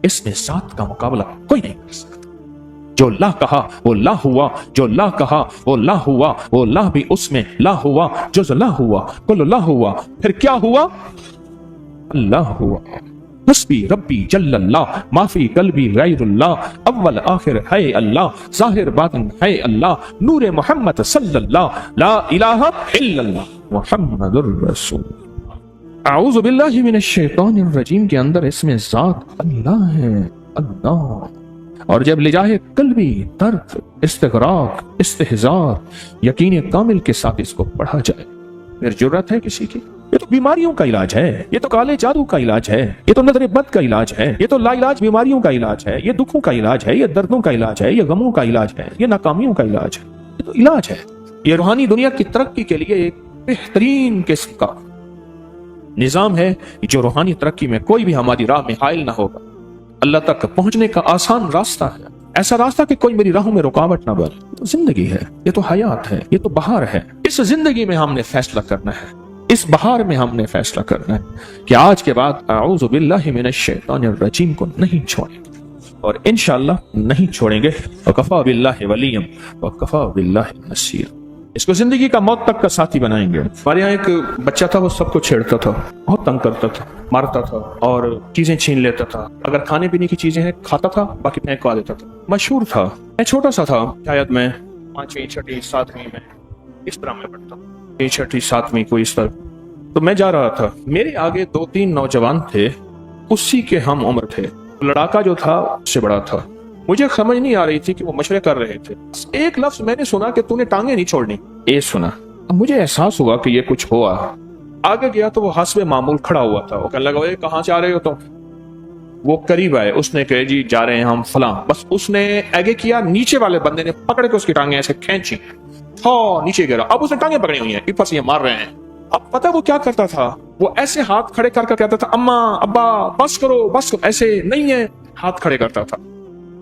इसमें ज़ात का मुकाबला कोई नहीं कर सकता। जो ला कहा वो ला हुआ, जो ला कहा वो ला हुआ, वो ला भी उसमें ला हुआ, जो ला हुआ कुल ला हुआ, फिर क्या हुआ? अल्लाह हुआ। हस्बी रब्बी जल्लल्लाह, माफी कल्बी गैरुल्लाह, अव्वल आखिर है अल्लाह, जाहिर बातिन है अल्लाह, नूर मोहम्मद सल्लल्लाह, ला इलाहा इल्लल्लाह मुहम्मदुर रसूल। आऊज़ु बिल्लाहि मिनश शैतानिर रजीम के अंदर इसमें ज़ात अल्लाह है, अल्लाह। और जब ले जाए कल्बी दर्द, इस्तिग़राक़, इस्तिहज़ार, यकीन कामिल के साथ इसको पढ़ा जाए, फिर जुर्रत है किसी की? ये तो बीमारियों का इलाज है, ये तो काले जादू का इलाज है, ये तो नजर बद का इलाज है, ये तो लाइलाज बीमारियों का इलाज है, ये दुखों का इलाज है, ये दर्दों का इलाज है, ये गमों का इलाज है, ये नाकामियों का इलाज है, ये तो इलाज है। ये रूहानी दुनिया की तरक्की के लिए एक बेहतरीन किस्म का निजाम है, जो रूहानी तरक्की में कोई भी हमारी राह में हाइल ना होगा। अल्लाह तक पहुंचने का आसान रास्ता है, ऐसा रास्ता कि कोई मेरी राहों में रुकावट ना बने। तो जिंदगी है, ये तो हयात है, ये तो बहार है। इस जिंदगी में हमने फैसला करना है, इस बहार में हमने फैसला करना है कि आज के बाद अऊज़ु बिल्लाहि मिनश शैतानिर रजीम को नहीं छोड़ेंगे, और इंशाअल्लाह नहीं छोड़ेंगे। वकफ़ा बिल्लाहि वलिय्यन वकफ़ा बिल्लाहि नसीर। इसको जिंदगी का मौत तक का साथी बनाएंगे। हमारे यहाँ एक बच्चा था, वो सबको छेड़ता था, बहुत तंग करता था, मारता था और चीजें छीन लेता था। अगर खाने पीने की चीजें हैं खाता था, बाकी फेंकवा देता था। मशहूर था। मैं छोटा सा था, शायद मैं 5वीं 6वीं 7वीं में इस तरह में पढ़ता, 6वीं 7वीं कोई इस तरह। तो मैं जा रहा था, मेरे आगे 2-3 नौजवान थे, उसी के हम उम्र थे। लड़ाका जो था उससे बड़ा था। मुझे समझ नहीं आ रही थी कि वो मशवरे कर रहे थे। एक लफ्ज मैंने सुना कि तूने टांगे नहीं छोड़नी, ये सुना। अब मुझे एहसास हुआ कि ये कुछ हुआ। आगे गया तो वो हस्बे मामूल खड़ा हुआ था। वो कहने लगा, कहाँ से आ रहे हो तुम? वो करीब आए, उसने कहे जी जा रहे हैं हम फलां। बस उसने आगे किया, नीचे वाले बंदे ने पकड़ के उसकी टांगे ऐसे खींची, नीचे गिरा। अब उसने टांगे पकड़ी हुई हैं, ऊपर से ये मार रहे हैं। अब पता वो क्या करता था? वो ऐसे हाथ खड़े कर कहता था, अम्मा अब्बा बस करो बस करो। ऐसे नहीं है, हाथ खड़े करता था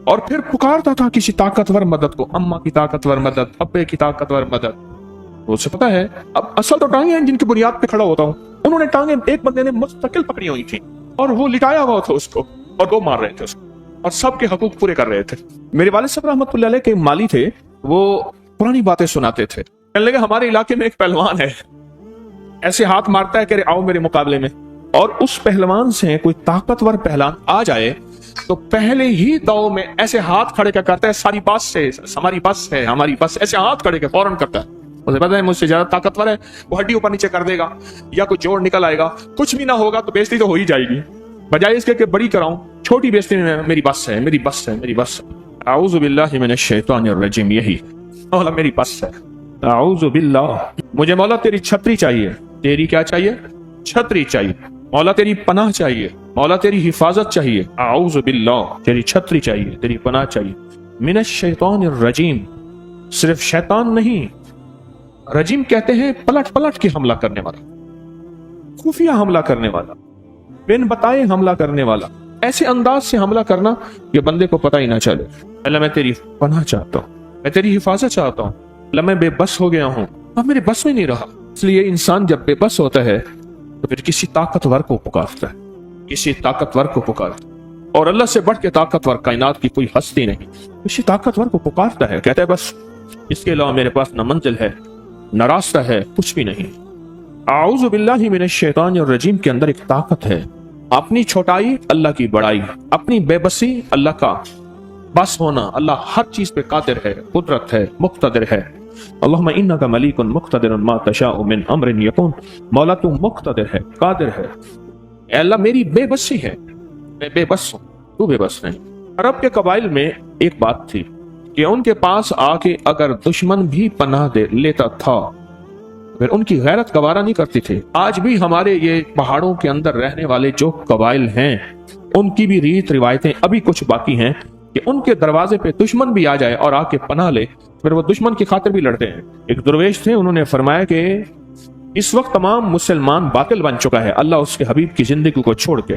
और फिर पुकारता था किसी ताकतवर मदद को, अम्मा की ताकतवर मदद, अब्बे की ताकतवर मदद। उसे पता है अब असल तो टांगे हैं जिनकी बुनियाद पे खड़ा होता हूँ। उन्होंने टांगे एक बंदे ने मुस्तकिल पकड़ी हुई थी और वो लिटाया हुआ था उसको, और वो मार रहे थे उसको, और सबके हकूक पूरे कर रहे थे। मेरे वालिद साहब रहमतुल्लाह अलैह के माली थे, वो पुरानी बातें सुनाते थे। कहने लगे, हमारे इलाके में एक पहलवान है, ऐसे हाथ मारता है कि आओ मेरे मुकाबले में। और उस पहलवान से कोई ताकतवर पहलवान आ जाए तो पहले ही दौर में ऐसे हाथ खड़े क्या करता है, सारी बस से, हमारी बस है, हमारी बस, ऐसे हाथ खड़े के फौरन करता है। उसे पता है मुझसे ज्यादा ताकतवर है, वो हड्डी ऊपर नीचे कर देगा या कोई जोड़ निकल आएगा, कुछ भी ना होगा तो बेइज्जती तो हो ही जाएगी। बजाय इसके कि बड़ी कराऊं, छोटी बेइज्जती में मेरी बस है, मेरी बस है, मेरी बस है। आऊज़ु बिल्लाहि मिनश शैतानिर रजीम। यही मौला मेरी बस है। आऊज़ु बिल्लाह, मुझे मौला तेरी छतरी चाहिए। तेरी क्या चाहिए? छतरी चाहिए। मौला तेरी पनाह चाहिए, मौला तेरी हिफाजत चाहिए। आऊज़ु बिल्लाह, तेरी छतरी चाहिए, तेरी पनाह चाहिए। मिनश शैतानिर रजीम। सिर्फ शैतान नहीं, रजीम कहते हैं पलट पलट के हमला करने वाला, खुफिया हमला करने वाला, बिन बताए हमला करने वाला, ऐसे अंदाज से हमला करना कि बंदे को पता ही ना चले। अल्लाह मैं तेरी पनाह चाहता हूँ, मैं तेरी हिफाजत चाहता हूँ। अल्लाह मैं बेबस हो गया हूँ, अब मेरे बस में नहीं रहा। इसलिए इंसान जब बेबस होता है तो फिर किसी ताकतवर को पुकारता है, किसी ताकतवर को पुकारता है। और अल्लाह से बढ़ के ताकतवर कायनात की कोई हस्ती नहीं, किसी ताकतवर को पुकारता है। कहता है बस इसके अलावा मेरे पास न मंजिल है, न रास्ता है, कुछ भी नहीं। आऊज़ु बिल्लाहि मिनश शैतानिर रजीम के अंदर एक ताकत है। अपनी छोटाई अल्लाह की बड़ाई, अपनी बेबसी अल्लाह का बस होना। अल्लाह हर चीज पे कादिर है, कुदरत है, मुक्तदिर है। अल्लाहुम्मा इन्नका मलीकुन मुक्तदिरुन मा तशाउ मिन अम्रिन यकुन। मौला तू मुक्तदिर है, कादिर है। अल्लाह मेरी बेबसी है, मैं बेबस हूँ, तू बेबस नहीं। अरब के कबाइल में एक बात थी कि उनके पास आके अगर दुश्मन भी पनाह दे लेता था फिर उनकी गैरत गवारा नहीं करती थी। आज भी हमारे ये पहाड़ों के अंदर रहने वाले जो कबाइल हैं उनकी भी रीत रिवायतें अभी कुछ बाकी हैं कि उनके दरवाजे पे दुश्मन भी आ जाए और आके पनाह ले, फिर वो दुश्मन की खातिर भी लड़ते हैं। एक दुर्वेश थे, उन्होंने फरमाया कि इस वक्त तमाम मुसलमान बातिल बन चुका है, अल्लाह उसके हबीब की जिंदगी को छोड़ के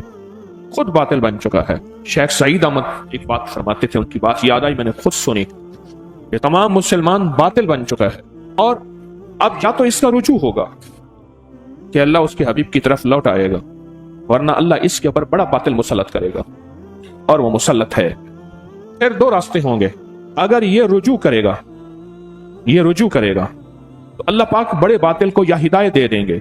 खुद बातिल बन चुका है। शेख सईद अहमद एक बात फरमाते थे, उनकी बात याद आई, मैंने खुद सुनी कि तमाम मुसलमान बातिल बन चुका है और अब या तो इसका रुजू होगा कि अल्लाह उसके हबीब की तरफ लौट आएगा, वरना अल्लाह इसके ऊपर बड़ा बातिल मुसल्लत करेगा। اور وہ مسلط ہے۔ پھر دو راستے ہوں گے، اگر یہ رجوع کرے گا تو اللہ پاک بڑے باطل کو یا ہدایت دے دیں گے،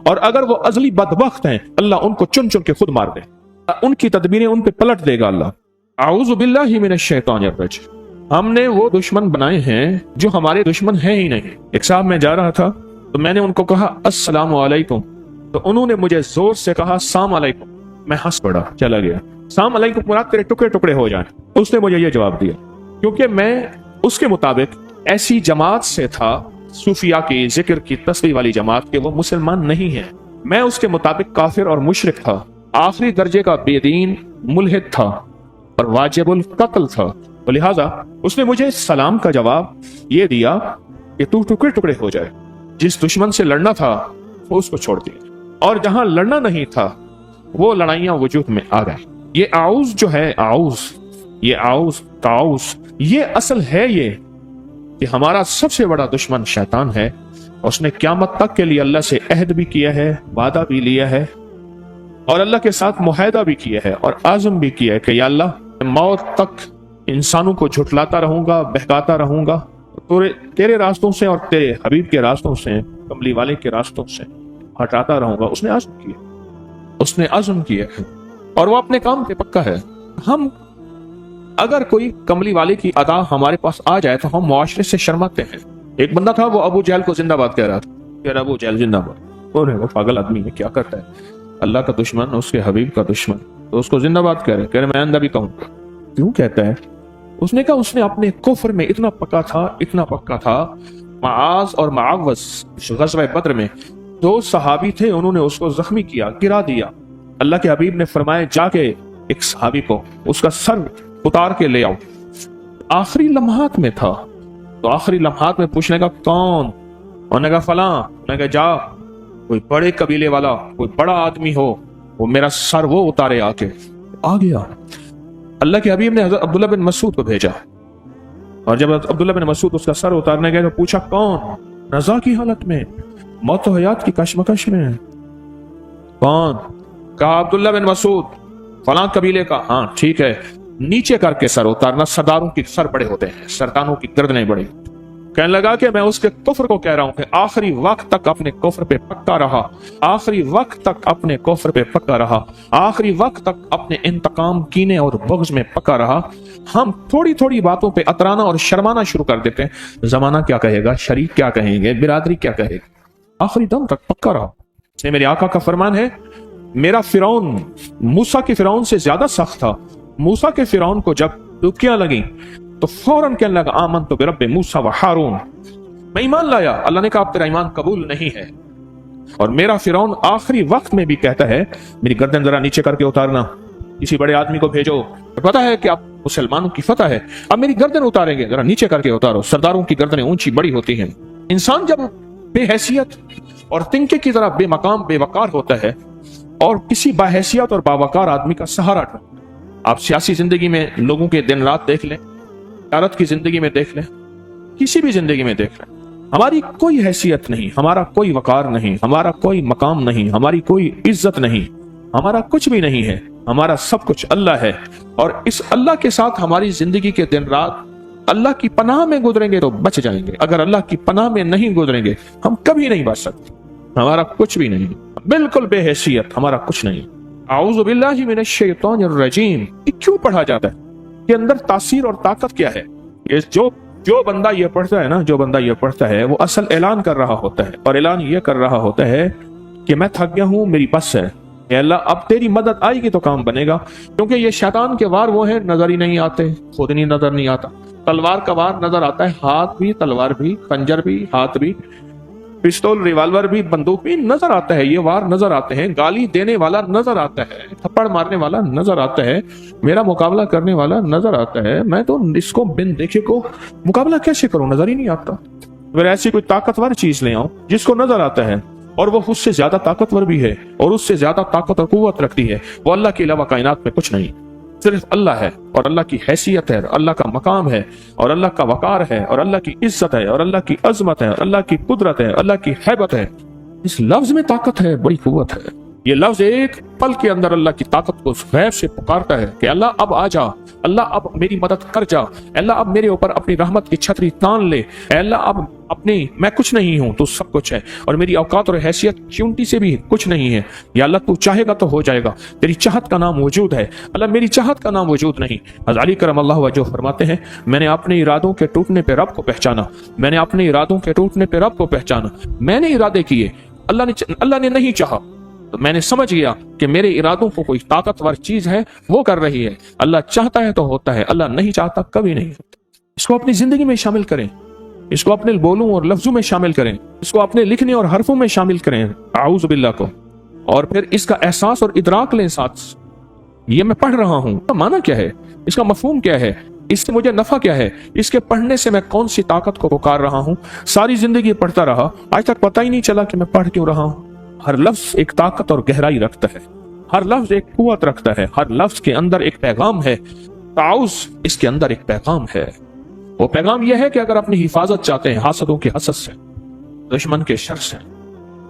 اور اگر وہ ازلی بدبخت ہیں اللہ ان کو چن چن کے خود مار دے، ان کی تدبیریں ان پہ پلٹ دے گا اللہ۔ اعوذ باللہ من الشیطان الرجیم۔ ہم نے وہ دشمن بنائے ہیں جو ہمارے دشمن ہیں ہی نہیں۔ ایک صاحب میں جا رہا تھا تو میں نے ان کو کہا السلام علیکم، تو انہوں نے مجھے زور سے کہا السلام علیکم، میں ہنس پڑا، چلا گیا۔ السلام علیکم مراد تیرے ٹکڑے ٹکڑے ہو جائیں۔ اس نے مجھے یہ جواب دیا، کیونکہ میں اس کے مطابق ایسی جماعت سے تھا، صوفیاء کی، ذکر کی، تسبیح والی جماعت کے، وہ مسلمان نہیں ہیں۔ میں اس کے مطابق کافر اور مشرک تھا، آخری درجے کا بے دین ملحد تھا اور واجب القتل تھا، تو لہٰذا اس نے مجھے سلام کا جواب یہ دیا کہ تو ٹکڑے ٹکڑے ہو جائے۔ جس دشمن سے لڑنا تھا وہ اس کو چھوڑ دیا، اور جہاں لڑنا نہیں تھا وہ لڑائیاں وجود میں آ گئیں۔ یہ اعوذ جو ہے، یہ اعوذ تعوذ، یہ اصل ہے یہ کہ ہمارا سب سے بڑا دشمن شیطان ہے۔ اس نے قیامت تک کے لیے اللہ سے عہد بھی کیا ہے، وعدہ بھی لیا ہے، اور اللہ کے ساتھ معاہدہ بھی کیا ہے اور عزم بھی کیا ہے کہ یا اللہ موت تک انسانوں کو جھٹلاتا رہوں گا، بہکاتا رہوں گا، تیرے راستوں سے اور تیرے حبیب کے راستوں سے، کملی والے کے راستوں سے ہٹاتا رہوں گا۔ اس نے عزم کیا ہے اور وہ اپنے کام پہ پکا ہے۔ ہم اگر کوئی کملی والے کی ادا ہمارے پاس آ جائے تو ہم معاشرے سے شرماتے ہیں۔ ایک بندہ تھا، وہ ابو جہل کو زندہ باد کہہ رہا تھا کہ ابو جہل زندہ باد، وہ پاگل آدمی ہے، کیا کرتا ہے، اللہ کا دشمن، اس کے حبیب کا دشمن، تو اس کو زندہ باد کہہ رہے، میں آئندہ بھی کہوں گا۔ کیوں کہتا ہے؟ اس نے کہا اس نے اپنے کفر میں اتنا پکا تھا۔ معاذ اور معاوض غزوہ بدر میں دو صحابی تھے، انہوں نے اس کو زخمی کیا، گرا دیا۔ اللہ کے حبیب نے فرمایا جا کے ایک صحابی کو اس کا سر اتار کے لے آؤ۔ آخری لمحات میں تھا، تو آخری لمحات میں پوچھنے کا کون؟ انہوں نے کہا فلاں۔ انہوں نے کہا جا، کوئی بڑے قبیلے والا، کوئی بڑا آدمی ہو، وہ میرا سر وہ اتارے آ کے۔ آ گیا۔ اللہ کے حبیب نے حضرت عبداللہ بن مسعود کو بھیجا، اور جب عبداللہ بن مسعود اس کا سر اتارنے گئے تو پوچھا کون؟ رضا کی حالت میں، موت و حیات کی کشمکش میں۔ کون؟ کہا عبداللہ بن مسعود فلاں قبیلے کا۔ ہاں ٹھیک ہے، نیچے کر کے سر اتارنا، سرداروں کی سر بڑے ہوتے ہیں، سرداروں کی گردنیں بڑی۔ کہنے لگا کہ میں اس کے کفر کو کہہ رہا ہوں کہ آخری وقت تک اپنے کفر پہ پکا رہا، آخری وقت تک اپنے کفر پہ پکا رہا، آخری وقت تک اپنے انتقام، کینے اور بغض میں پکا رہا۔ ہم تھوڑی تھوڑی باتوں پہ اترانا اور شرمانا شروع کر دیتے ہیں، زمانہ کیا کہے گا، شریک کیا کہیں گے، برادری کیا کہے گی۔ آخری دم تک پکا رہا۔ اس نے میرے آقا کا فرمان ہے، میرا فرعون موسیٰ کے فرعون سے زیادہ سخت تھا۔ موسیٰ کے فرعون کو جب ڈبکیاں لگیں تو فوراً کہنے لگا آمنت برب موسیٰ و ہارون، میں ایمان لایا۔ اللہ نے کہا اب تیرا ایمان قبول نہیں ہے۔ اور میرا فرعون آخری وقت میں بھی کہتا ہے میری گردن ذرا نیچے کر کے اتارنا، کسی بڑے آدمی کو بھیجو، پتا ہے کہ آپ مسلمانوں کی فتح ہے، اب میری گردن اتاریں گے، ذرا نیچے کر کے اتارو۔ سرداروں کی گردنیں اونچی بڑی ہوتی ہیں۔ انسان جب بے حیثیت اور تنکے کی طرح بے مقام، بے وقار ہوتا ہے اور کسی باحیثیت اور باوقار آدمی کا سہارا ڈھونڈتا ہے۔ آپ سیاسی زندگی میں لوگوں کے دن رات دیکھ لیں، تجارت کی زندگی میں دیکھ لیں، کسی بھی زندگی میں دیکھ لیں، ہماری کوئی حیثیت نہیں، ہمارا کوئی وقار نہیں، ہمارا کوئی مقام نہیں، ہماری کوئی عزت نہیں، ہمارا کچھ بھی نہیں ہے، ہمارا سب کچھ اللہ ہے۔ اور اس اللہ کے ساتھ ہماری زندگی کے دن رات اللہ کی پناہ میں گزریں گے تو بچ جائیں گے، اگر اللہ کی پناہ میں نہیں گزریں گے ہم کبھی نہیں بچ سکتے۔ ہمارا کچھ بھی نہیں، بالکل بے حیثیت، ہمارا کچھ نہیں۔ اعوذ باللہ من الشیطان الرجیم، یہ کیوں پڑھا جاتا ہے؟ کہ اندر تاثیر اور طاقت کیا ہے؟ یہ جو بندہ یہ پڑھتا ہے نا، جو بندہ یہ پڑھتا ہے وہ اصل اعلان کر رہا ہوتا ہے، اور اعلان یہ کر رہا ہوتا ہے کہ میں تھک گیا ہوں، میری بس ہے، اے اللہ اب تیری مدد آئے گی تو کام بنے گا۔ کیونکہ یہ شیطان کے وار وہ ہیں نظر ہی نہیں آتے، خود نہیں نظر نہیں آتا۔ تلوار کا وار نظر آتا ہے، ہاتھ بھی، تلوار بھی، خنجر بھی، ہاتھ بھی، پستول، ریوالور بھی، بندوق بھی نظر آتا ہے، یہ وار نظر آتے ہیں۔ گالی دینے والا نظر آتا ہے، تھپڑ مارنے والا نظر آتا ہے، میرا مقابلہ کرنے والا نظر آتا ہے، میں تو اس کو بن دیکھے کو مقابلہ کیسے کروں، نظر ہی نہیں آتا۔ پھر ایسی کوئی طاقتور چیز لے آؤں جس کو نظر آتا ہے اور وہ اس سے زیادہ طاقتور بھی ہے اور اس سے زیادہ طاقت اور قوت رکھتی ہے، وہ اللہ کے علاوہ کائنات میں کچھ نہیں، صرف اللہ ہے، اور اللہ کی حیثیت ہے، اور اللہ کا مقام ہے، اور اللہ کا وقار ہے، اور اللہ کی عزت ہے، اور اللہ کی عظمت ہے، اور اللہ کی قدرت ہے، اللہ کی ہیبت ہے۔ اس لفظ میں طاقت ہے، بڑی قوت ہے۔ ये लफ्ज एक पल के अंदर अल्लाह की ताकत को गैब से पुकारता है कि अल्लाह अब आ जा, अल्लाह अब मेरी मदद कर जा, अल्लाह अब मेरे ऊपर अपनी रहमत की छतरी तान ले, अल्लाह अब अपनी, मैं कुछ नहीं हूं, तू सब कुछ है और मेरी औकात और हैसियत चूंटी से भी कुछ नहीं है। या अल्लाह तू चाहेगा तो हो जाएगा, तेरी चाहत का नाम वजूद है, अल्लाह मेरी चाहत का नाम वजूद नहीं। हज़रत अली करम अल्लाह वजह फरमाते हैं, मैंने अपने इरादों के टूटने पे रब को पहचाना, मैंने अपने इरादों के टूटने पे रब को पहचाना। मैंने इरादे किए, अल्लाह ने नहीं चाहा, तो मैंने समझ गया कि मेरे इरादों को कोई ताकतवर चीज है वो कर रही है। अल्लाह चाहता है तो होता है, अल्लाह नहीं चाहता कभी नहीं होता। इसको अपनी जिंदगी में शामिल करें, इसको अपने बोलों और लफ्जों में शामिल करें, इसको अपने लिखने और हरफों में शामिल करें, आऊज़ बिल्लाह को, और फिर इसका एहसास और इदराक लें साथ। ये मैं पढ़ रहा हूं, तो माना क्या है, इसका मफहूम क्या है, इससे मुझे नफा क्या है, इसके पढ़ने से मैं कौन सी ताकत को पुकार रहा हूं। सारी जिंदगी पढ़ता रहा, आज तक पता ही नहीं चला कि मैं पढ़ क्यों रहा हूं। हर लफ्ज एक ताकत और गहराई रखता है, हर लफ्ज एक कुव्वत रखता है, हर लफ्ज के अंदर एक पैगाम है। ताउस इसके अंदर एक पैगाम है। वो पैगाम यह है कि अगर अपनी हिफाजत चाहते हैं हासदों के हसद से, दुश्मन के शर से,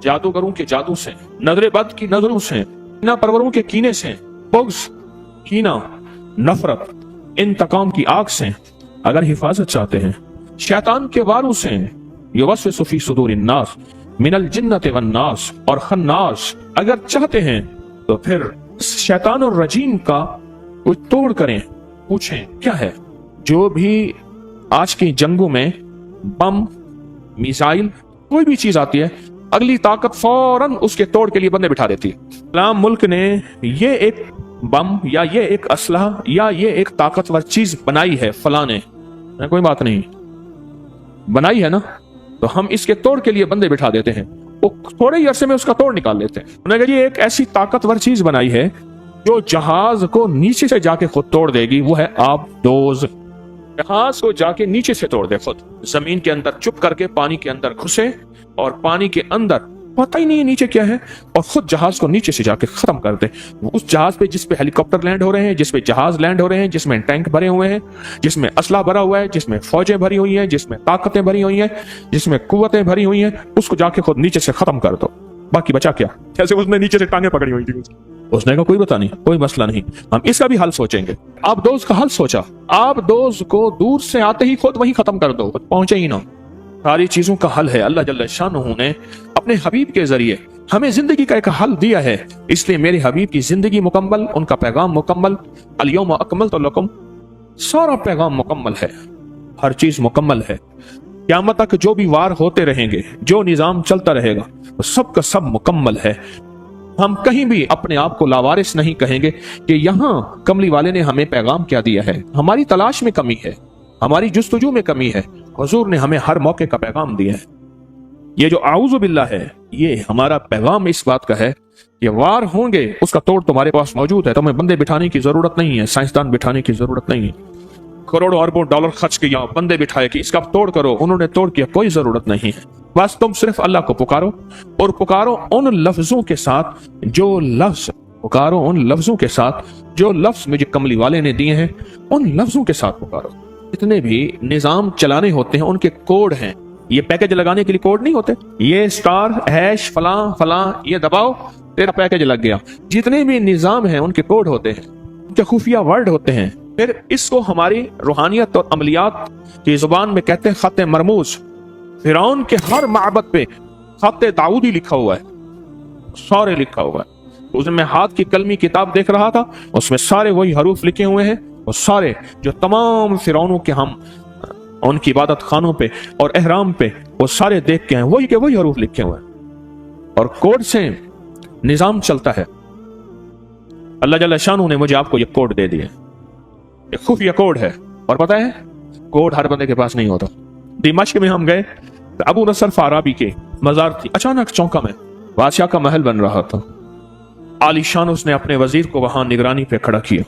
जादूगरों के जादू से, नजर बद की नजरों से, कीना परवरों के कीने से, बुग़्ज़, कीना, नफरत, इंतकाम की आग से अगर हिफाजत चाहते हैं, शैतान के वारों से, युवस्विसु फी सुदूरिन नास मिनल जिन्नति वन नास और खन्नास अगर चाहते हैं, तो फिर शैतान और रजीम का कुछ तोड़ करें। पूछें क्या है। जो भी आज की जंगों में बम, मिसाइल, कोई भी चीज आती है, अगली ताकत फौरन उसके तोड़ के लिए बंदे बिठा देती है। इस्लाम मुल्क ने ये एक बम या ये एक असलहा या ये एक ताकतवर चीज बनाई है, फलां ने, कोई बात नहीं, बनाई है ना, तो हम इसके तोड़ के लिए बंदे बिठा देते हैं, वो थोड़े ही अरसे में उसका तोड़ निकाल लेते हैं। उन्होंने कहा ये एक ऐसी ताकतवर चीज बनाई है जो जहाज को नीचे से जाके खुद तोड़ देगी, वो है आबदोज। जहाज को जाके नीचे से तोड़ दे, खुद जमीन के अंदर चुप करके पानी के अंदर घुसे और पानी के अंदर पता ही नहीं नीचे क्या है, और खुद जहाज को नीचे से जाके खत्म कर दे। उस जहाज पे जिस पे हेलीकॉप्टर लैंड हो रहे हैं, जिस पे जहाज लैंड हो रहे हैं, जिसमें टैंक भरे हुए हैं, जिसमें असला भरा हुआ है, जिसमें फौजें भरी हुई हैं, जिसमें ताकतें भरी हुई हैं, जिसमें कुव्वतें भरी हुई हैं, उसको जाके खुद नीचे से खत्म कर दो। बाकी बचा क्या? जैसे उसने नीचे से टांगे पकड़ी हुई थी, उसने कहा कोई पता नहीं, कोई मसला नहीं, हम इसका भी हल सोचेंगे। आप दोस्त का हल सोचा, आप दोस्त को दूर से आते ही खुद वहीं खत्म कर दो, पहुंचे ही ना। सारी चीजों का हल है। अल्लाह जल्ल शानुहु ने अपने हबीब के जरिए हमें जिंदगी का एक हल दिया है, इसलिए मेरे हबीब की जिंदगी मुकम्मल, उनका पैगाम मुकम्मल, अल-यौम अकमलतु लकुम, सारा पैगाम मुकम्मल है, हर चीज मुकम्मल है। क़यामत तक जो भी वार होते रहेंगे, जो निजाम चलता रहेगा, वो सब का सब मुकम्मल है। हम कहीं भी अपने आप को लावारिस नहीं कहेंगे कि यहाँ कमली वाले ने हमें पैगाम क्या दिया है। हमारी तलाश में कमी है, हमारी जुस्तजू में कमी है। हुजूर ने हमें हर मौके का पैगाम दिया है। ये जो आऊज़ु बिल्लाह है, ये हमारा पैगाम इस बात का है कि वार होंगे, उसका तोड़ तुम्हारे पास मौजूद है। तुम्हें बंदे बिठाने की जरूरत नहीं है, साइंसदान बिठाने की जरूरत नहीं है, करोड़ों अरबों डॉलर खर्च किया, बंदे बिठाए कि इसका तोड़ करो, उन्होंने तोड़ किया, कोई जरूरत नहीं है। बस तुम सिर्फ अल्लाह को पुकारो, और पुकारो उन लफ्जों के साथ जो लफ्ज, पुकारो उन लफ्जों के साथ जो लफ्ज मुझे कमली वाले ने दिए हैं, उन लफ्जों के साथ पुकारो। जितने भी निजाम चलाने होते हैं उनके कोड हैं, ये पैकेज लगाने के लिए कोड नहीं होते, ये स्टार हैश फलां फलां ये दबाओ तेरा पैकेज लग गया। जितने भी निजाम हैं उनके कोड होते हैं, उनके खुफिया वर्ड होते हैं। फिर इसको हमारी रूहानियत और अमलियात की जुबान में कहते हैं खत मरमूज। फिरौन के हर माबद पे खत दाऊदी लिखा हुआ है, सारे लिखा हुआ है। उसमें मैं हाथ की कलमी किताब देख रहा था, उसमें सारे वही हरूफ लिखे हुए हैं, और सारे जो तमाम फिरौनों के हम उनकी इबादत खानों पे और एहराम पे वो सारे देख के हैं, वही के वही हरूफ लिखे हुए हैं, और कोड से निजाम चलता है। अल्लाह जल्ल शानहू ने मुझे आपको ये कोड दे दिए, ये खुफिया कोड है। और पता है कोड हर बंदे के पास नहीं होता। दिमाश्क में हम गए तो अबू नसर फाराबी के मजार थी, अचानक चौंका में, बादशाह का महल बन रहा था, आलीशान उसने अपने वजीर को वहां निगरानी पे खड़ा किया।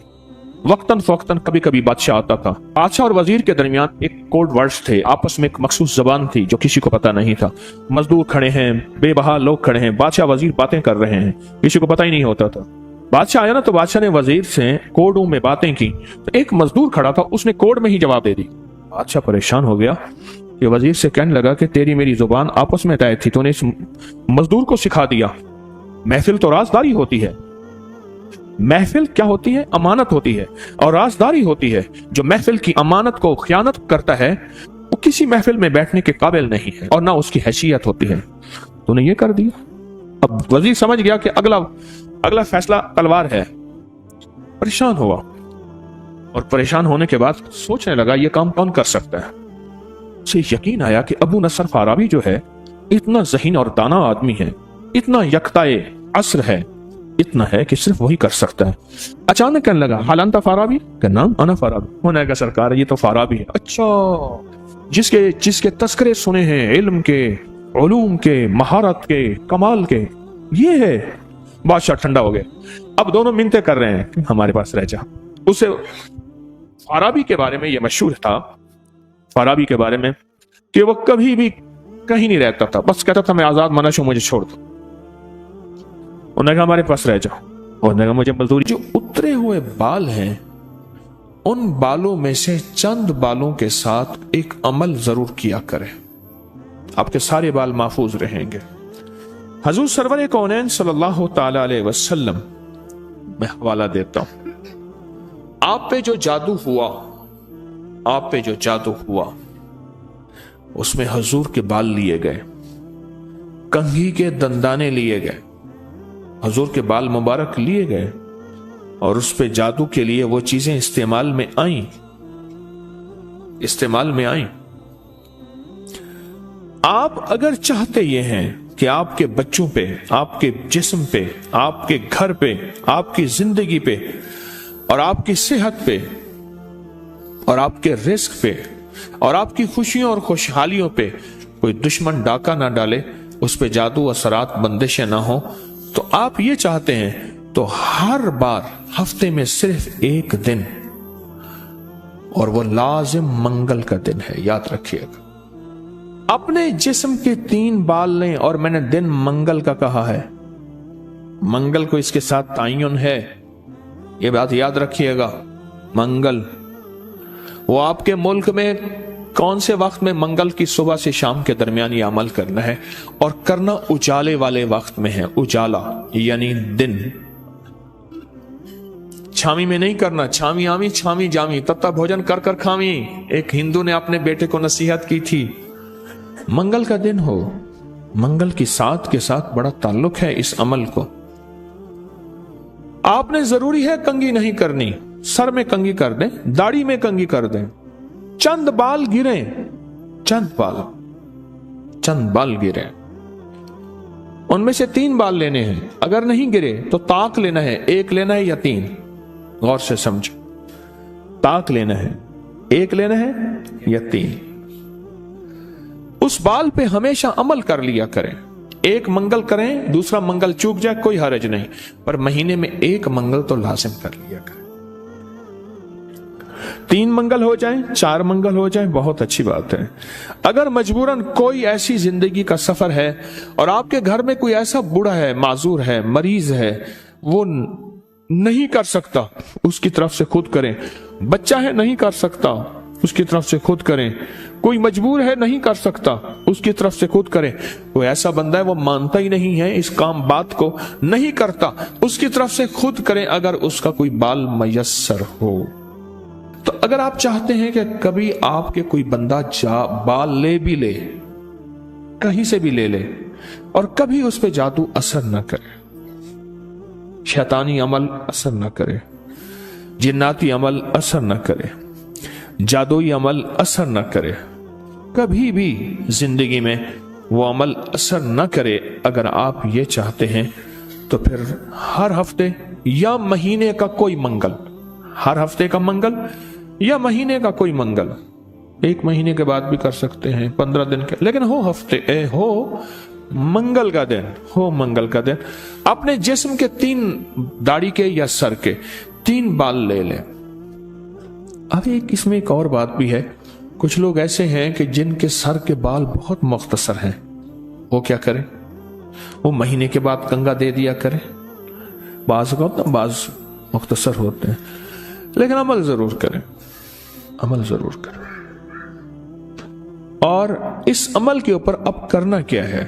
वक्तन फवक्तन कभी कभी बादशाह आता था। बादशाह और वजीर के दरमियान एक कोड वर्ड्स थे, आपस में एक मखसूस जबान थी जो किसी को पता नहीं था। मजदूर खड़े हैं, बेबहा लोग खड़े हैं, बादशाह वजीर बातें कर रहे हैं, किसी को पता ही नहीं होता था। बादशाह आया ना तो बादशाह ने वजीर से कोडों में बातें की, तो एक मजदूर खड़ा था, उसने कोड में ही जवाब दे दी। बादशाह परेशान हो गया कि वजीर से कहने लगा कि तेरी मेरी जुबान आपस में तय थी, तूने इस मजदूर को सिखा दिया। محفل تو رازداری ہوتی ہے، محفل کیا ہوتی ہے؟ امانت ہوتی ہے، اور رازداری ہوتی ہے۔ جو محفل کی امانت کو خیانت کرتا ہے وہ کسی محفل میں بیٹھنے کے قابل نہیں ہے، اور نہ اس کی حیثیت ہوتی ہے۔ تو نے یہ کر دیا۔ اب وزیر سمجھ گیا کہ اگلا فیصلہ تلوار ہے، پریشان ہوا، اور پریشان ہونے کے بعد سوچنے لگا یہ کام کون کر سکتا ہے۔ اسے یقین آیا کہ ابو نصر فارابی جو ہے اتنا ذہین اور دانا آدمی ہے، اتنا یکتائے عصر ہے، اتنا ہے کہ صرف وہی کر سکتا ہے۔ اچانک کہنے لگا حال انت فارابی؟ کہ نام انا فارابی۔ ہونے کا سرکار یہ تو فارابی ہے۔ اچھا، جس کے تذکرے سنے ہیں، علم کے، علوم کے، مہارت کے، کمال کے، یہ ہے۔ بادشاہ ٹھنڈا ہو گئے۔ اب دونوں منتیں کر رہے ہیں کہ ہمارے پاس رہ جا۔ اسے فارابی کے بارے میں یہ مشہور تھا، فارابی کے بارے میں، کہ وہ کبھی بھی کہیں نہیں رہتا تھا، بس کہتا تھا میں آزاد منش ہوں، مجھے چھوڑ دو۔ انہوں نے کہا ہمارے پاس رہ جاؤ، انہوں نے کہا مجھے مزدوری۔ جو اترے ہوئے بال ہیں ان بالوں میں سے چند بالوں کے ساتھ ایک عمل ضرور کیا کریں، آپ کے سارے بال محفوظ رہیں گے۔ حضور سرور کونین صلی اللہ تعالی علیہ وسلم، میں حوالہ دیتا ہوں، آپ پہ جو جادو ہوا اس میں حضور کے بال لیے گئے، کنگھی کے دندانے لیے گئے، حضور کے بال مبارک لیے گئے، اور اس پہ جادو کے لیے وہ چیزیں استعمال میں آئیں۔ آپ اگر چاہتے یہ ہیں کہ آپ کے بچوں پہ، آپ کے جسم پہ، آپ کے گھر پہ، آپ کی زندگی پہ، اور آپ کی صحت پہ، اور آپ کے رزق پہ، اور آپ کی خوشیوں اور خوشحالیوں پہ کوئی دشمن ڈاکہ نہ ڈالے، اس پہ جادو اثرات بندشیں نہ ہوں، تو آپ یہ چاہتے ہیں تو ہر بار ہفتے میں صرف ایک دن، اور وہ لازم منگل کا دن ہے، یاد رکھیے گا۔ اپنے جسم کے 3 بال لیں، اور میں نے دن منگل کا کہا ہے، منگل کو اس کے ساتھ تعین ہے، یہ بات یاد رکھیے گا۔ منگل وہ آپ کے ملک میں کون سے وقت میں؟ منگل کی صبح سے شام کے درمیان یہ عمل کرنا ہے، اور کرنا اجالے والے وقت میں ہے۔ اجالا یعنی دن، چھامی میں نہیں کرنا، چھامی آمی چھامی جامی، تتا بھوجن کر کر کھامی، ایک ہندو نے اپنے بیٹے کو نصیحت کی تھی۔ منگل کا دن ہو، منگل کی ساتھ کے ساتھ بڑا تعلق ہے اس عمل کو۔ آپ نے ضروری ہے کنگھی نہیں کرنی، سر میں کنگھی کر دیں، داڑھی میں کنگھی کر دیں، چند بال گریں، چند بال گریں، ان میں سے 3 بال لینے ہیں، اگر نہیں گرے تو طاق لینا ہے، 1 لینا ہے یا 3، غور سے سمجھو، طاق لینا ہے، 1 لینا ہے یا 3۔ اس بال پہ ہمیشہ عمل کر لیا کریں، 1 منگل کریں، دوسرا منگل چوک جائے کوئی حرج نہیں، پر مہینے میں 1 منگل تو لازم کر لیا کریں۔ 3 منگل ہو جائیں، 4 منگل ہو جائیں، بہت اچھی بات ہے۔ اگر مجبوراً کوئی ایسی زندگی کا سفر ہے اور آپ کے گھر میں کوئی ایسا بوڑھا ہے، معذور ہے، مریض ہے، وہ نہیں کر سکتا، اس کی طرف سے خود کریں۔ بچہ ہے نہیں کر سکتا، اس کی طرف سے خود کریں۔ کوئی مجبور ہے نہیں کر سکتا، اس کی طرف سے خود کریں۔ کوئی ایسا بندہ ہے وہ مانتا ہی نہیں ہے اس کام بات کو، نہیں کرتا، اس کی طرف سے خود کریں اگر اس کا کوئی بال میسر ہو۔ تو اگر آپ چاہتے ہیں کہ کبھی آپ کے کوئی بندہ بال لے بھی لے، کہیں سے بھی لے لے، اور کبھی اس پہ جادو اثر نہ کرے، شیطانی عمل اثر نہ کرے، جناتی عمل اثر نہ کرے، جادوئی عمل اثر نہ کرے، کبھی بھی زندگی میں وہ عمل اثر نہ کرے، اگر آپ یہ چاہتے ہیں تو پھر ہر ہفتے یا مہینے کا کوئی منگل، ہر ہفتے کا منگل یا مہینے کا کوئی منگل، 1 مہینے کے بعد بھی کر سکتے ہیں، 15 دن کے، لیکن ہو منگل کا دن، ہو منگل کا دن، اپنے جسم کے 3 داڑھی کے یا سر کے 3 بال لے لیں۔ اب اس میں ایک اور بات بھی ہے، کچھ لوگ ایسے ہیں کہ جن کے سر کے بال بہت مختصر ہیں، وہ کیا کریں؟ وہ مہینے کے بعد کنگا دے دیا کریں، بعض مختصر ہوتے ہیں، لیکن عمل ضرور کریں، عمل ضرور کریں۔ اور اس عمل کے اوپر اب کرنا کیا ہے؟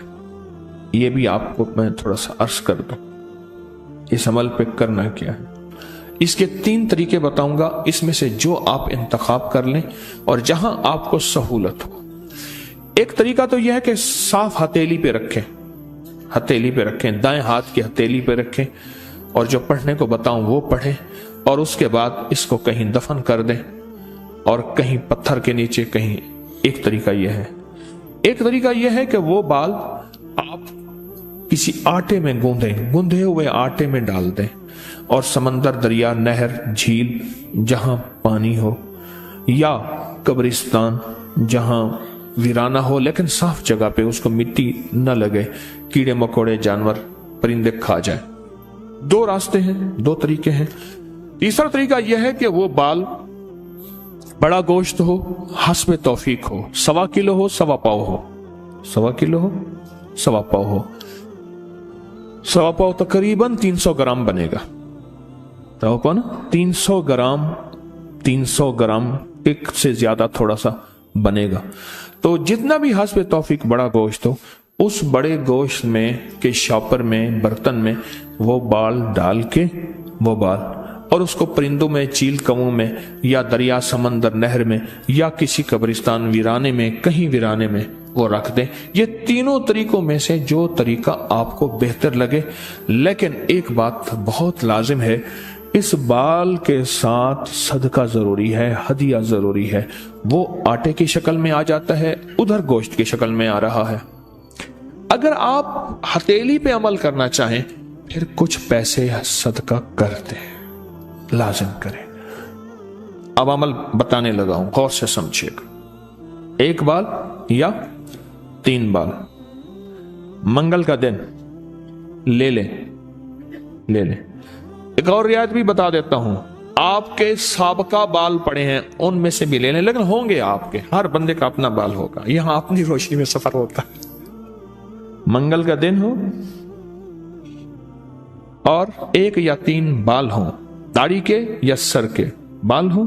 ये भी आपको मैं थोड़ा सा अर्ज कर दूं, इस अमल पे करना क्या है। इसके 3 तरीके बताऊंगा, इसमें से जो आप इंतखाब कर लें और जहां आपको सहूलत हो। एक तरीका तो यह है कि साफ हथेली पे रखें, हथेली पे रखें, दाएं हाथ की हथेली पे रखें और जो पढ़ने को बताऊं वो पढ़ें और उसके बाद इसको कहीं दफन कर दें और कहीं पत्थर के नीचे कहीं। एक तरीका यह है। एक तरीका यह है कि वो बाल आप किसी आटे में गूंदें, गूंधे हुए आटे में डाल दें और समंदर, दरिया, नहर, झील जहां पानी हो या कब्रिस्तान जहां वीराना हो लेकिन साफ जगह पे, उसको मिट्टी न लगे, कीड़े मकोड़े, जानवर, परिंदे खा जाए। 2 रास्ते हैं, 2 तरीके हैं। तीसरा तरीका यह है कि वो बाल बड़ा गोश्त हो, हस्बे तौफीक हो, 1.25 किलो हो, 1.25 पाव हो, 1.25 किलो हो, 1.25 पाव हो, 1.25 पाव तकरीबन 300 ग्राम बनेगा। तो कौन 300 ग्राम, 300 ग्राम एक से ज्यादा थोड़ा सा बनेगा। तो जितना भी हस्बे तौफीक बड़ा गोश्त हो, उस बड़े गोश्त में के शॉपर में, बर्तन में वो बाल डाल के, वो बाल, और उसको परिंदों में, चील कौओं में या दरिया, समंदर, नहर में या किसी कब्रिस्तान, वीराने में, कहीं वीराने में वो रख दें। ये तीनों तरीकों में से जो तरीका आपको बेहतर लगे, लेकिन एक बात बहुत लाजिम है, इस बाल के साथ सदका जरूरी है, हदिया जरूरी है। वो आटे की शक्ल में आ जाता है, उधर गोश्त की शक्ल में आ रहा है। अगर आप हथेली पे अमल करना चाहें फिर कुछ पैसे सदका कर दें, लाजिम करें। अब अमल बताने लगा हूं, गौर से समझिएगा। 1 बाल या 3 बाल मंगल का दिन ले लें। एक और रियायत भी बता देता हूं, आपके साबका बाल पड़े हैं उनमें से भी ले लें, लेकिन होंगे आपके, हर बंदे का अपना बाल होगा। यहां अपनी रोशनी में सफर होता है। मंगल का दिन हो और 1 या 3 बाल हो, दाढ़ी के या सर के बाल हो,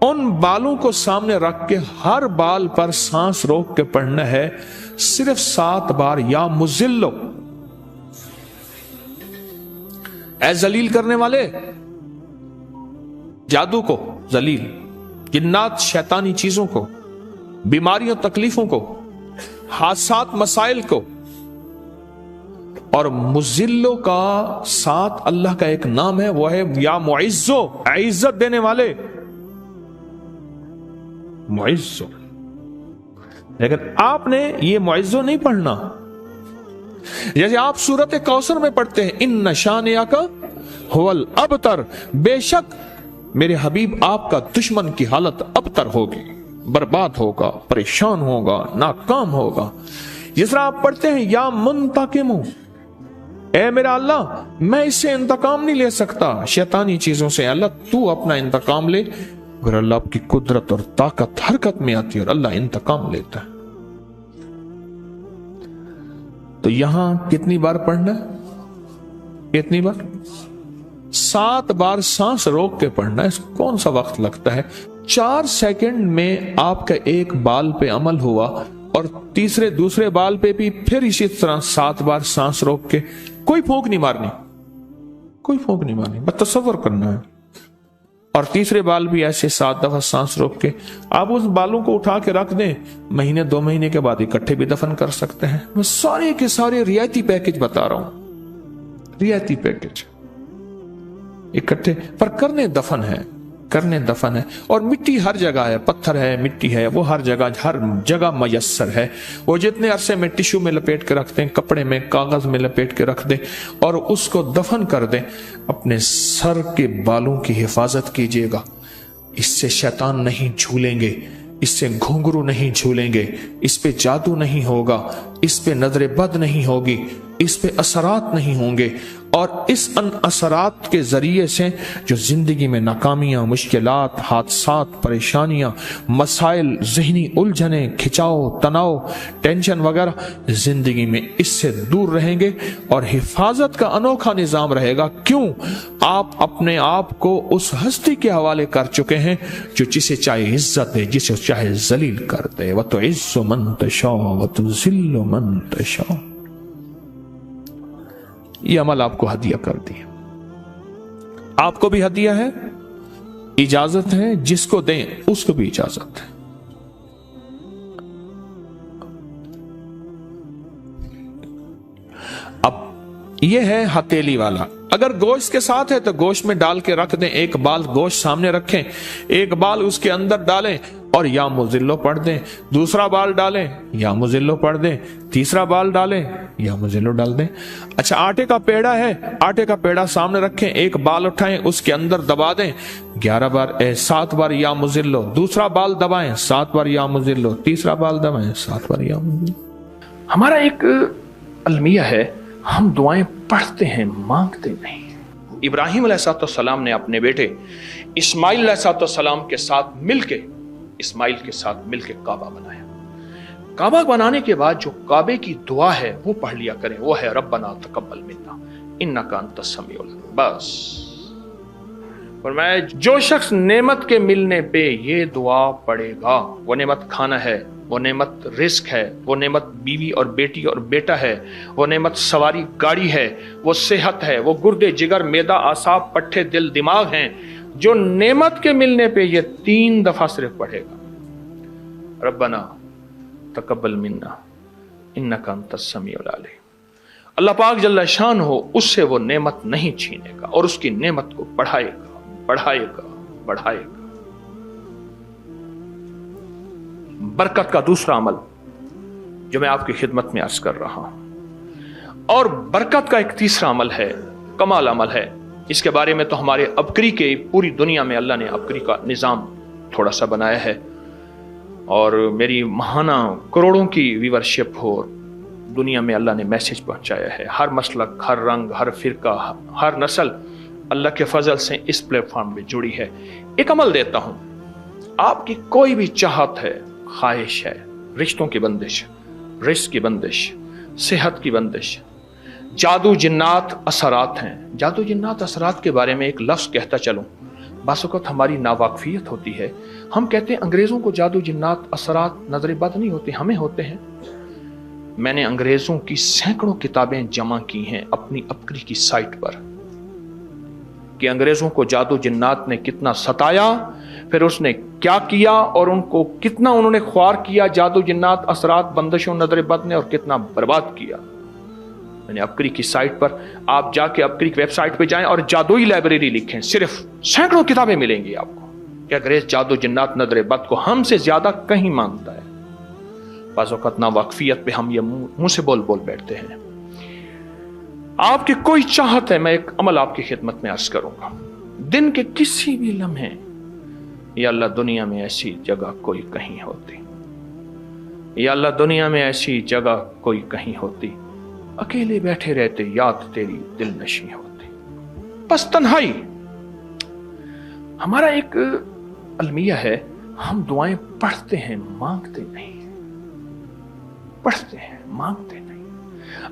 उन बालों को सामने रख के हर बाल पर सांस रोक के पढ़ना है सिर्फ 7 बार, या मुजिल्लो, ऐ जलील करने वाले, जादू को जलील, जिन्नात, शैतानी चीजों को, बीमारियों, तकलीफों को, हादसात, मसाइल को। और मुजिल्लो का साथ अल्लाह का एक नाम है, वो है या मुइज्जो, इज्जत देने वाले, मुइज्जो। लेकिन आपने ये मुइज्जो नहीं पढ़ना। जैसे आप सूरत कौसर में पढ़ते हैं, इन शानिया का हुवल अबतर, बेशक मेरे हबीब आपका दुश्मन की हालत अबतर होगी, बर्बाद होगा, परेशान होगा, नाकाम होगा। जिस तरह आप पढ़ते हैं या मुंतकिमु, ए मेरा अल्लाह मैं इससे इंतकाम नहीं ले सकता, शैतानी चीजों से, अल्लाह तू अपना इंतकाम ले। अगर अल्लाह की कुदरत और ताकत हरकत में आती है और अल्लाह इंतकाम लेता है। तो यहां कितनी बार पढ़ना है? कितनी बार? 7 बार सांस रोक के पढ़ना है। कौन सा वक्त लगता है? 4 सेकंड में आपका एक बाल पे अमल हुआ और दूसरे बाल पे भी फिर इसी तरह 7 बार सांस रोक के, कोई फूंक नहीं मारनी, कोई फूंक नहीं मारनी, बस तसव्वुर करना है। और तीसरे बाल भी ऐसे 7 दफा सांस रोक के आप उस बालों को उठा के रख दें, महीने 2 महीने के बाद इकट्ठे भी दफन कर सकते हैं। मैं सारे के सारे रियायती पैकेज बता रहा हूं, रियायती पैकेज, इकट्ठे पर करने दफन है, करने दफन है। और मिट्टी हर जगह है, पत्थर है, मिट्टी है, वो हर जगह मयस्सर है। वो जितने अरसे में टिश्यू में लपेट के रख दें, कपड़े में, कागज में लपेट के रख दें और उसको दफन कर दें। अपने सर के बालों की हिफाजत कीजिएगा, इससे शैतान नहीं झूलेंगे, इससे घुंघरू नहीं झूलेंगे, इस पे जादू नहीं होगा, इस पे नजर बद नहीं होगी, इस पे असरात नहीं होंगे। और इस असरात के जरिए से जो जिंदगी में नाकामियां, मुश्किलात, हादसात, परेशानियां, मसाइल, जहनी उलझने, खिंचाव, तनाव, टेंशन वगैरह, जिंदगी में इससे दूर रहेंगे और हिफाजत का अनोखा निजाम रहेगा। क्यों? आप अपने आप को उस हस्ती के हवाले कर चुके हैं जो जिसे चाहे इज्जत दे, जिसे चाहे जलील कर दे। व तो इज्जो मन तशा व तो जिल्लो मन तशा। ये अमल आपको हदिया कर दिया। आपको भी हदिया है, इजाजत है, जिसको दें उसको भी इजाजत है। अब यह है हथेली वाला। अगर गोश्त के साथ है तो गोश्त में डाल के रख दें, एक बाल गोश्त सामने रखें, एक बाल उसके अंदर डालें और या मुजिल्लो पढ़ दें, दूसरा बाल डालें या मुजिल्लो पढ़ दें, तीसरा बाल डालें या मुजिल्लो डाल दें। अच्छा, आटे का पेड़ा है, आटे का पेड़ा सामने रखें, एक बाल उठाएं उसके अंदर दबा दें 11 बार 7 बार या मुजिल्लो, दूसरा बाल दबाएं 7 बार या मुजिल्लो, तीसरा बाल दबाएं 7 बार या मुजिल्लो। हमारा एक अलमिया है, हम दुआएं पढ़ते हैं, मांगते नहीं। इब्राहिम अलैहिस्सलाम ने अपने बेटे इस्माइल अलैहिस्सलाम के साथ मिलके, इस्माइल के साथ मिलके काबा बनाया। काबा बनाने के बाद जो काबे की दुआ है वो पढ़ लिया करें, वो है रब्बना तकब्बल मिन्ना इन्नका अंतस समीउल अलीम। बस। और मैं जो शख्स नेमत के मिलने पे ये दुआ पढ़ेगा, वो नेमत खाना है, वो नेमत रिस्क है, वो नेमत बीवी और बेटी और बेटा है, वो नेमत सवारी गाड़ी है, वो सेहत है, वो गुर्दे जिगर मैदा आसाब पट्ठे दिल दिमाग हैं, जो नेमत के मिलने पे ये 3 दफा सिर्फ पढ़ेगा रब्बना तकब्बल मिन्ना इन्नका अंतस समीउल अलीम। अल्लाह पाक जल्ला शान हो उससे वो नेमत नहीं छीनेगा और उसकी नेमत को बढ़ाएगा बढ़ाएगा बढ़ाएगा। बरकत का दूसरा अमल जो मैं आपकी खिदमत में अर्ज कर रहा हूं, और बरकत का एक तीसरा अमल है, कमाल अमल है। इसके बारे में तो हमारे अबकरी के पूरी दुनिया में अल्लाह ने अबकरी का निज़ाम थोड़ा सा बनाया है, और मेरी महाना करोड़ों की व्यूवरशिप हो, दुनिया में अल्लाह ने मैसेज पहुंचाया है। हर मसलक, हर रंग, हर फिरका, हर नस्ल अल्लाह के फजल से इस प्लेटफॉर्म पे जुड़ी है। एक अमल देता हूं, आपकी कोई भी चाहत है, ख्वाहिश है, रिश्तों की बंदिश, रिस्क की बंदिश, सेहत की बंदिश, जादू जिन्नात असरात हैं। जादू जिन्नात असरात के बारे में एक लफ्ज़ कहता चलूं, बासुकत हमारी नावाकफियत होती है। हम कहते हैं अंग्रेज़ों को जादू जिन्नात असरात नजर बद नहीं होते, हमें होते हैं। मैंने अंग्रेज़ों की सैकड़ों किताबें जमा की हैं अपनी अबकरी की साइट पर कि अंग्रेज़ों को जादू जिन्नात ने कितना सताया, फिर उसने क्या किया और उनको कितना उन्होंने ख्वार किया जादू जिन्नात असरात बंदिशों नजर बद ने, और कितना बर्बाद किया। मैंने अबकरी की साइट पर, आप जाके अबकरी की वेबसाइट पे जाएं और जादुई लाइब्रेरी लिखें, सिर्फ सैकड़ों किताबें मिलेंगी आपको कि अंग्रेज जादू जिन्नात नजर बद को हमसे ज्यादा कहीं मानता है। बाज़ औक़ात नावाकफियत पे हम ये मुंह से बोल बोल बैठते हैं। आपकी कोई चाहत है, मैं एक अमल आपकी खिदमत में अर्ज करूंगा। दिन के किसी भी लम्हे, या अल्लाह दुनिया में ऐसी जगह कोई कहीं होती, या अल्लाह दुनिया में ऐसी जगह कोई कहीं होती, अकेले बैठे रहते याद तेरी दिल नशी होती, बस तन्हाई। हमारा एक अलमिया है, हम दुआएं पढ़ते हैं, मांगते नहीं। पढ़ते हैं, मांगते नहीं।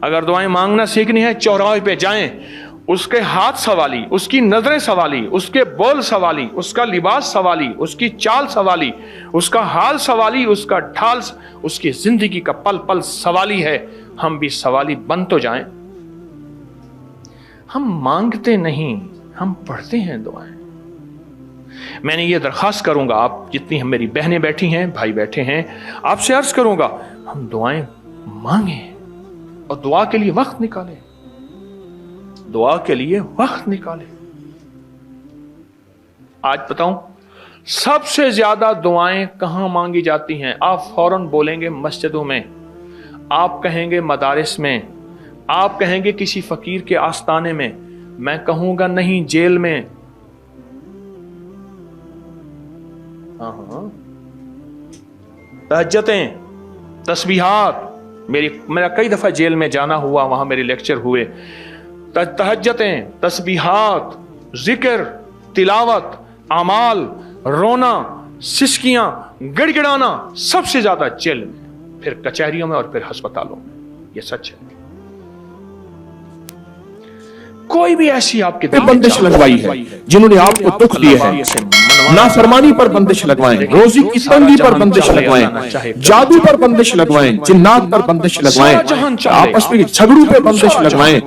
अगर दुआएं मांगना सीखनी है, चौराहे पे जाएं, उसके हाथ सवाली, उसकी नजरें सवाली, उसके बोल सवाली, उसका लिबास सवाली, उसकी चाल सवाली, उसका हाल सवाली, उसका ढाल, उसकी जिंदगी का पल पल सवाली है। हम भी सवाली बन तो जाएं। हम मांगते नहीं, हम पढ़ते हैं दुआएं। मैंने ये दरखास्त करूंगा, आप जितनी हम मेरी बहनें बैठी हैं, भाई बैठे हैं, आपसे अर्ज करूंगा, हम दुआएं मांगें और दुआ के लिए वक्त निकालें, दुआ के लिए वक्त निकालें। आज बताऊं सबसे ज्यादा दुआएं कहां मांगी जाती हैं? आप फौरन बोलेंगे मस्जिदों में, आप कहेंगे मदारिस में, आप कहेंगे किसी फकीर के आस्ताने में, मैं कहूंगा नहीं जेल में। तहज्जुदें, तस्बीहात, मेरा कई दफा जेल में जाना हुआ, वहां मेरे लेक्चर हुए। तहज्जुदें, तस्बीहात, जिक्र, तिलावत, अमाल, रोना, सिसकियां, गिड़गिड़ाना सबसे ज्यादा जेल में, फिर कचहरियों में और फिर अस्पतालों में। ये सच है। कोई भी ऐसी आपके बंदिश लगवाई है, जिन्होंने आपको दुख दिया है, नाफरमानी पर बंदिश लगवाएं, रोजी की तंगी पर बंदिश लगवाएं, जादू पर बंदिश लगवाएं, जिन्नात पर बंदिश लगवाएं, आपस में झगड़ों पे बंदिश लगवाएं,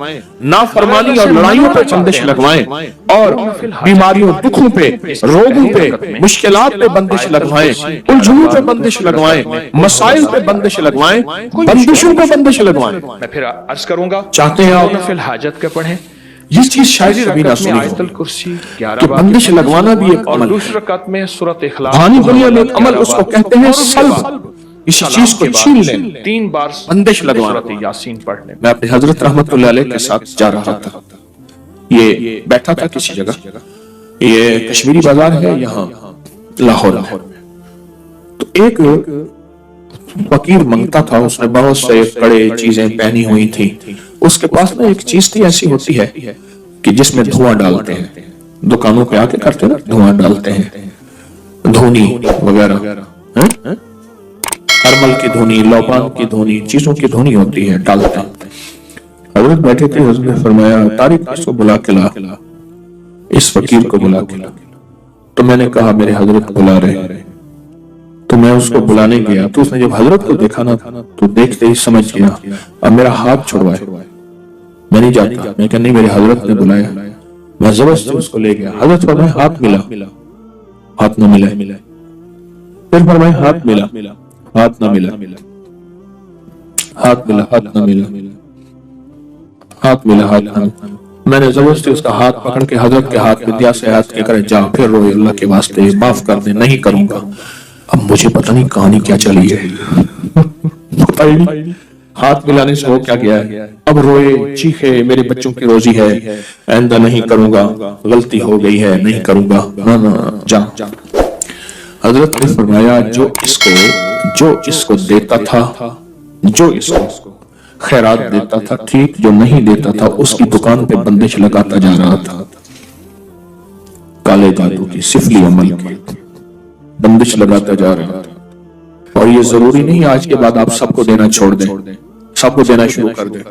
नाफरमानी और लड़ाइयों पे बंदिश लगवाएं, और बीमारियों, दुखों पे, रोगों पे, मुश्किलात पे बंदिश लगवाएं, उलझनों पे बंदिश लगवाएं, मसाइल पे बंदिश लगवाएं, बंदिशों पे बंदिश लगवाएं। मैं फिर अर्ज करूंगा, चाहते हैं आप नफिल हाजत के पढ़ें। ये चीज शायद कभी ना सुनी आयतुल हो कुर्सी कि 11 बार बंदिश लगवाना भी एक और अमल है। दूसरी रकात में सूरत इखलास, आनी दुनिया में एक अमल उसको कहते हैं सल्ब। इस चीज को छीन लें, 3 बार बंदिश लगवाना। सूरत यासीन पढ़ने। मैं अपने हजरत रहमतुल्लाह अलैह के साथ जा रहा था, ये बैठा था किसी जगह, ये कश्मीरी बाजार है यहाँ लाहौर में। तो एक फकीर मंगता था, उसने बहुत से कड़े चीजें पहनी हुई थी, उसके पास ना एक चीज थी, ऐसी होती है कि जिसमें धुआं डालते हैं, दुकानों पे आके करते ना, धुआं डालते हैं, धुनी वगैरह, हरमल की धुनी, लौबान की धुनी, चीजों की धुनी होती है, डालते हैं। हजरत बैठे थे, हजरत ने फरमाया तारिक इसको बुला के ला, इस फकीर को बुला के ला। तो मैंने कहा मेरे हजरत बुला रहे, तो मैं उसको बुलाने गया, तो उसने जब हजरत को देखा ना, तो देखते ही समझ गया, अब मेरा हाथ छुड़वाए, मैं नहीं जाता। मैं कहा नहीं, मेरे हजरत ने बुलाया, मैं जबरदस्ती उसको ले गया। हजरत फरमाए हाथ मिला, हाथ न मिला, फिर फरमाए हाथ मिला, हाथ न मिला, हाथ मिला, हाथ न मिला, हाथ मिला, हाथ न मिला। मैंने जबरदस्ती उसका हाथ पकड़ के हजरत के हाथ विद्या से हाथ के करे, जा फिर रोए, अल्लाह के वास्ते माफ कर दे, नहीं करूंगा। अब मुझे पता नहीं कहानी क्या चली है, पता ही नहीं हाथ मिलाने से हो क्या गया है। अब रोए, चीखे, मेरे बच्चों की रोजी है, आइंदा नहीं करूंगा, गलती हो गई है, नहीं करूंगा, ना ना जा। हजरत ने फरमाया जो इसको देता था, जो इसको खैरात देता था ठीक, जो नहीं देता था उसकी दुकान पे बंदिश लगाता जा रहा था, काले जादू की, सिफली अमल की बंदिश लगाता जा रहा था। और ये जरूरी नहीं आज के बाद आप सबको देना छोड़ दें, सबको देना शुरू कर दें।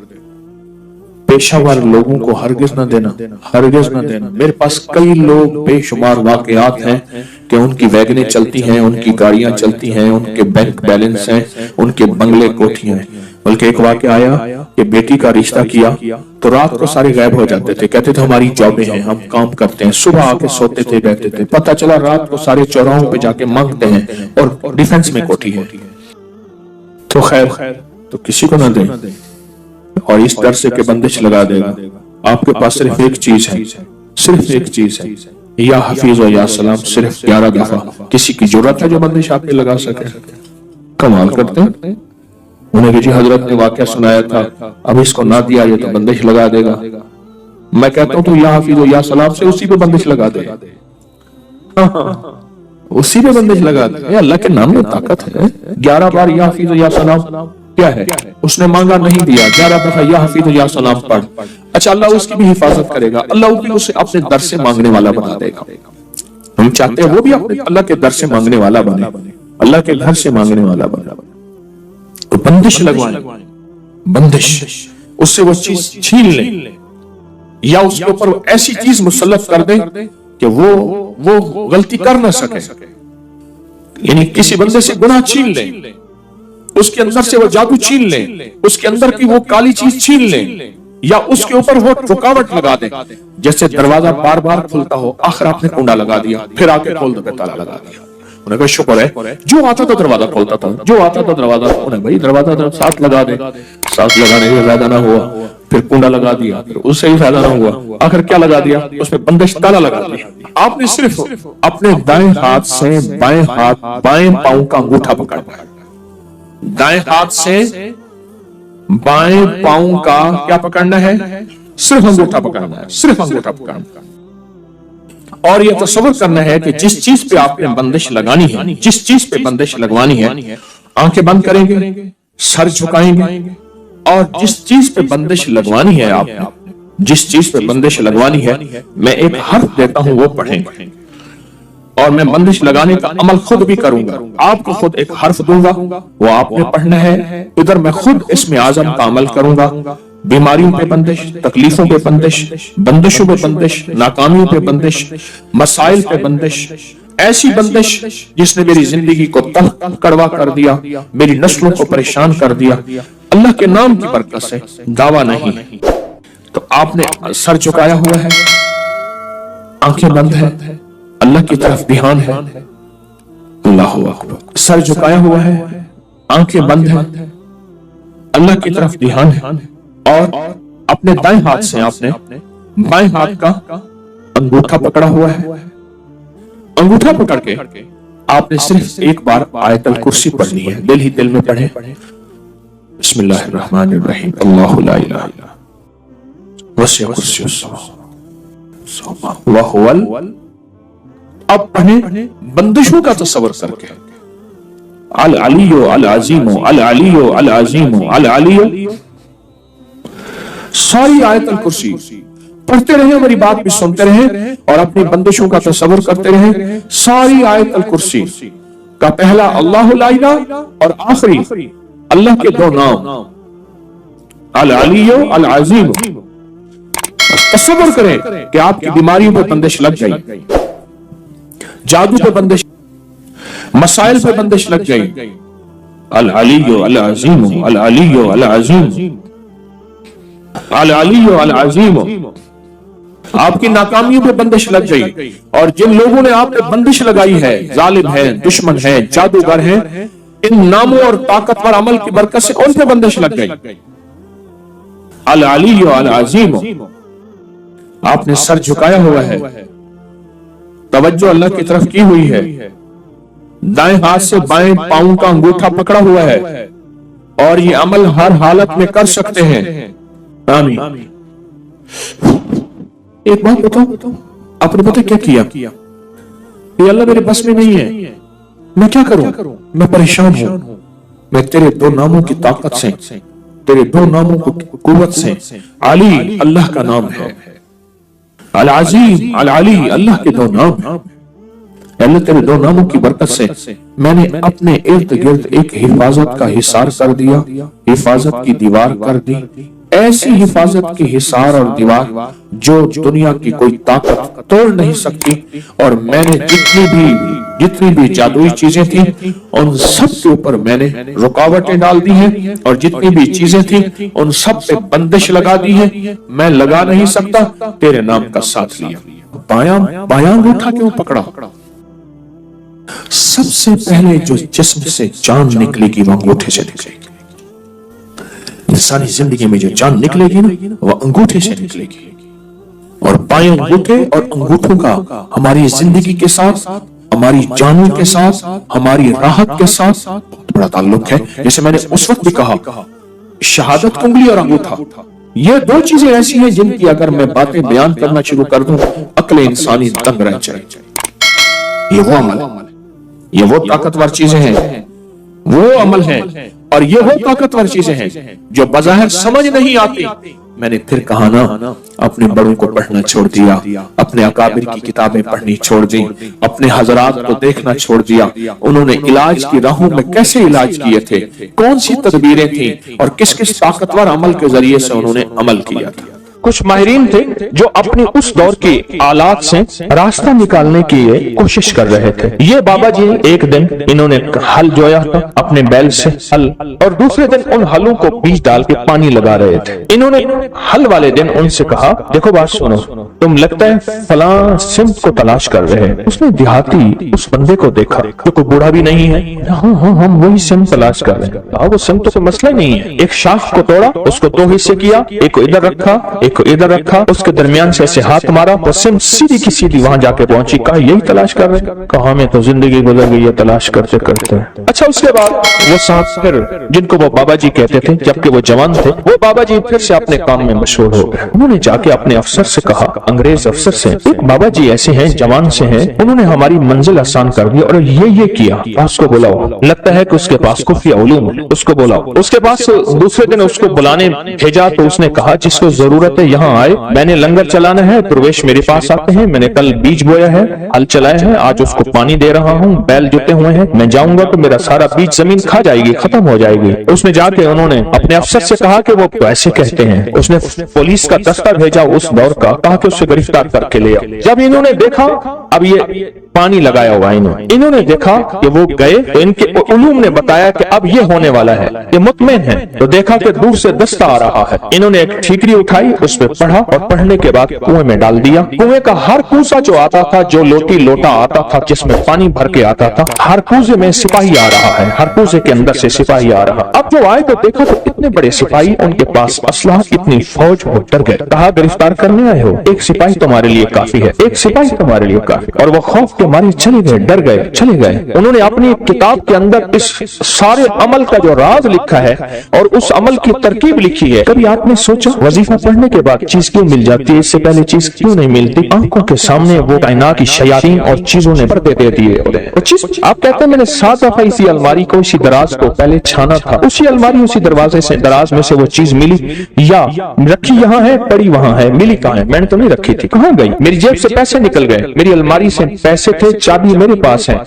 पेशावर लोगों को हरगिज न देना, हरगिज न देना। मेरे पास कई लोग, बेशुमार वाकयात हैं कि उनकी वैगनें चलती हैं, उनकी गाड़ियां चलती हैं, उनके बैंक बैलेंस हैं, उनके बंगले कोठियां हैं। बल्कि एक वाकया आया कि बेटी का रिश्ता किया तो रात को सारे गायब हो जाते थे, कहते थे हमारी जॉबें हैं, हम काम करते हैं, सुबह आके सोते थे, रहते थे। पता चला रात को सारे चौराहों पे जाके मांगते हैं और डिफेंस में कोठी है। तो खैर, तो किसी को ना दें, और इस डर से के बंदिश लगा देगा। आपके पास सिर्फ एक चीज है, सिर्फ एक चीज है, या हफीज और या सलाम, सिर्फ 11 दफा। किसी की जरूरत है जो बंदिश आप पे लगा सके? कमाल करते हैं। उन्हें जी हजरत ने वाकया सुनाया था, अब इसको ना दिया ये तो बंदिश लगा देगा। मैं कहता हूं तो या हफीज और या सलाम से उसी पे बंदिश लगा दे, उसी पे बंदिश लगा दे। अल्लाह के नाम में ताकत है। 11 बार या हफीज और या सलाम क्या है? उसने मांगा नहीं दिया, 11 दफा या हफीज या सलाम पढ़। अच्छा, अल्लाह उसकी भी हिफाजत करेगा, अल्लाह भी उसे अपने दर से मांगने वाला बना देगा। हम चाहते हैं वो भी अपने अल्लाह के दर से मांगने वाला बने, अल्लाह के घर से मांगने वाला बने। तो बंदिश लगवाएं, बंदिश, उससे वो चीज छीन ले, या उसके ऊपर ऐसी चीज मुसल्लत कर दे कि वो गलती कर ना सके। यानी किसी बंदे से गुनाह छीन ले, उसके अंदर से वो जादू छीन ले, उसके अंदर की वो काली चीज छीन ले, या उसके ऊपर वो रुकावट लगा दे। जैसे दरवाजा बार बार खुलता हो, आखिर आपने कुंडा लगा दिया, फिर आके खोल दो, ताला लगा दिया। उन्हें कहा शुक्र है, जो आता था दरवाजा खोलता था, जो आता था दरवाजा। उन्हें भाई दरवाजा साथ लगा दे, साथ लगाने से फायदा ना हुआ, फिर कुंडा लगा दिया, फिर उससे भी फायदा ना हुआ, आखिर क्या लगा दिया? उसमें बंदिश, ताला लगा दिया। आपने सिर्फ अपने दाएं हाथ से बाएं पांव का अंगूठा पकड़ना है, दाएं हाथ से बाएं पांव का क्या पकड़ना है? सिर्फ अंगूठा पकड़ना है, सिर्फ अंगूठा पकड़ना है। और यह तस्वर करना है कि जिस चीज पे आपने बंदिश लगानी है, जिस चीज पे बंदिश लगवानी है, आंखें बंद करेंगे, सर झुकाएंगे, और जिस चीज पे बंदिश लगवानी है, आपने जिस चीज पे बंदिश लगवानी है, मैं एक हर्फ देता हूं, वो पढ़ेंगे। और मैं बंदिश लगाने का अमल खुद भी करूंगा, आपको खुद एक हर्फ दूंगा, वो आपने पढ़ना है। इधर मैं खुद इसमें आजम का अमल करूंगा। बीमारियों पे बंदिश, तकलीफों पे बंदिश, बंदिशों पे बंदिश, नाकामियों पे बंदिश, मसाइल पे बंदिश, ऐसी बंदिश जिसने मेरी जिंदगी को तल्ख कड़वा कर दिया, मेरी नस्लों को परेशान कर दिया, अल्लाह के नाम की बरकत से दावा नहीं। तो आपने सर झुकाया हुआ है, आंखें बंद है, अल्लाह की तरफ ध्यान है, अल्लाहु अकबर। सर झुकाया हुआ है, आंखें बंद है, अल्लाह की तरफ ध्यान है, और अपने दाएं हाथ से आपने बाएं हाथ का अंगूठा पकड़ा हुआ है। अंगूठा पकड़ के आपने सिर्फ एक बार आयतल कुर्सी पढ़नी है, दिल ही दिल में पढ़े। बिस्मिल्लाहिर्रहमानिर्रहीम, अल्लाहु ला इलाहा इल्ला वसिअ कुर्सियुस्समावाति व हुवल। अब पढ़े बंदिशों का तसव्वुर करके, अल अलियो अल अजीमो अल अलियो अल अजीमो अल अलियो। सारी आयतल कुर्सी पढ़ते रहे, मेरी बात भी सुनते रहे और अपनी बंदिशों का तसव्वुर करते रहे। सारी आयतल कुर्सी का पहला अल्लाहु ला इलाहा और आखिरी अल्लाह के दो नाम अल अलियो अल अजीम। तसव्वुर करें कि आपकी बीमारियों पर बंदिश लग गई, जादू पे बंदिश, मसाइल पे बंदिश लग गई। अल अलियो अल अजीम अल अलियो अल अजीम अल अलियो अल अजीम। आपकी नाकामियों पे बंदिश लग गई, और जिन लोगों ने आप पे बंदिश लगाई है, जालिम है, दुश्मन है, जादूगर है, इन नामों और ताकतवर अमल की बरकत से उन पे बंदिश लग गई। अल अलियो अल अजीम। आपने सर झुकाया हुआ है, तवज्जो अल्लाह की तरफ की हुई है, दाएं हाथ से बाएं पांव का अंगूठा पकड़ा हुआ है, और ये अमल हर हालत में कर सकते हैं। आमीन। एक बात बताओ, आपने पता क्या किया? ये अल्लाह मेरे बस में नहीं है, मैं क्या करूं? मैं परेशान हूं। मैं तेरे दो नामों की ताकत से, तेरे दो नामों की कुव्वत से, अली अल्लाह का नाम है, अल अजीम अल अली अल्लाह के दो नाम हैं। अल्लाह तेरे दो नामों की बरकत से मैंने अपने इर्द गिर्द एक हिफाजत का हिसार कर दिया, हिफाजत की दीवार कर दी, ऐसी हिफाजत की हिसार और दीवार जो दुनिया की कोई ताकत तोड़ नहीं सकती। और मैंने जितनी भी जादुई चीजें थी उन सब के ऊपर मैंने रुकावटें डाल दी हैं, और जितनी भी चीजें थी उन सब पे बंदिश लगा दी है। मैं लगा नहीं सकता, तेरे नाम का साथ लिया। बायां अंगूठा क्यों पकड़ा? सबसे पहले जो जिस्म से जान निकलेगी वो अंगूठे से निकलेगी। इंसानी जिंदगी में जो जान निकलेगी ना, वो अंगूठे से निकलेगी। और बाएं अंगूठे और अंगूठों का हमारी जिंदगी के साथ, हमारी जानों के साथ, हमारी राहत के साथ बहुत बड़ा ताल्लुक है। जैसे मैंने उस वक्त भी कहा, शहादत उंगली और अंगूठा, ये दो चीजें ऐसी हैं जिनकी अगर मैं बातें बयान करना शुरू कर दूं, अक्ल इंसानी दंग रह जाए। ये वो अमल, ये वो ताकतवर चीजें हैं, वो अमल है, और ये वो ताकतवर चीजें हैं जो बज़ाहिर समझ नहीं आती। मैंने फिर कहा ना, अपने बड़ों को पढ़ना छोड़ दिया, अपने अकाबिर की किताबें पढ़नी छोड़ दी, अपने हजरात को देखना छोड़ दिया। उन्होंने इलाज की राहों में कैसे इलाज किए थे, कौन सी तदबीरें थी, और किस किस ताकतवर अमल के जरिए से उन्होंने अमल किया था। कुछ माहिरीन थे जो अपने उस दौर के आलात से रास्ता निकालने की कोशिश कर रहे थे। ये बाबा जी एक दिन इन्होंने हल जोया था अपने बैल से हल, और दूसरे दिन उन हलों को बीज डाल के पानी लगा रहे थे। इन्होंने हल वाले दिन उनसे कहा, देखो बात सुनो, तुम लगता है फलां सिमत को तलाश कर रहे हैं। उसने देहाती उस बंदे को देखा जो कोई बूढ़ा भी नहीं है। हाँ, हम वही सिमत तलाश कर रहे हैं। वो सिमत से मसला नहीं है। एक शाख को तोड़ा, उसको दो हिस्से किया, एक को इधर रखा, एक को इधर रखा, उसके दरमियान से ऐसे हाथ मारा, वो सिम सीधी की सीधी वहां जाके पहुंची। कहा यही तलाश कर रहे हैं। कहा में तो जिंदगी गुजर गई है तलाश करते करते। अच्छा, उसके बाद वो सांप फिर, जिनको वो बाबा जी कहते थे जबकि वो जवान थे, वो बाबा जी फिर से अपने काम में मशहूर हो गए। उन्होंने जाके अपने अफसर से कहा, अंग्रेज अफसर से, एक बाबा जी ऐसे हैं, जवान से हैं, उन्होंने हमारी मंजिल आसान कर दी और ये किया। उसको बुलाओ, लगता है कि उसके पास खुफिया उलूम है, उसको बुलाओ। उसके पास दूसरे दिन उसको बुलाने भेजा तो उसने कहा, जिसको जरूरत है यहाँ आए, मैंने लंगर चलाना है, प्रवेश मेरे पास आते हैं, मैंने कल बीज बोया है, हल चलाया है, आज उसको पानी दे रहा हूँ, बैल जुटे हुए हैं, मैं जाऊंगा तो मेरा सारा बीज जमीन खा जाएगी, खत्म हो जाएगी। उसने जाके उन्होंने अपने अफसर से कहा कि वो ऐसे कहते हैं। उसने पुलिस का दस्ता भेजा उस दौर का, कहा कि उससे गिरफ्तार करके ले आओ। जब इन्होंने देखा अब ये पानी लगाया हुआ है इन्होंने देखा कि वो गए तो इनके उलूम ने बताया कि अब ये होने वाला है, ये मुतमईन है। तो देखा कि दूर से दस्ता आ रहा है, इन्होंने एक ठीकरी उठाई, उस पर पढ़ा और पढ़ने के बाद कुएं में डाल दिया। कुएं का हर कूसा जो आता था, जो लोटी लोटा आता था जिसमें पानी भर के आता था, हर कूजे में सिपाही आ रहा है, हर कूजे के अंदर से सिपाही आ रहा। अब जो आए तो देखा तो इतने बड़े सिपाही, उनके पास असलहा, इतनी फौज, वो डर गए। कहा गिरफ्तार करने आए हो, एक सिपाही तुम्हारे लिए काफी है, एक सिपाही तुम्हारे लिए काफी। और वो खौफ के मारे चले गए, डर गए, चले गए। उन्होंने अपनी किताब के अंदर इस सारे अमल का जो राज लिखा है और उस अमल की तरकीब लिखी है। कभी आपने सोचा वजीफा पढ़ने के बाद चीज क्यों मिल जाती है, इससे पहले चीज क्यों नहीं मिलती? आंखों के सामने वो कायनात की शयातीन और चीजों ने पर्दे दे दिए। वो चीज आप कहते हैं मैंने 7 दफा इसी अलमारी को, इसी दराज को पहले छाना था, उसी अलमारी उसी दरवाजे से दराज में से वो चीज मिली, या रखी यहाँ है पड़ी वहां है, मिली कहाँ है? मैंने तो नहीं रखी थी, कहाँ गई? मेरी जेब से पैसे निकल गए, मेरी अलमारी से पैसे थे, चाबी मेरे पास है,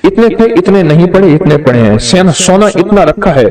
इतने थे इतने नहीं पड़े इतने पड़े हैं, सोना इतना रखा है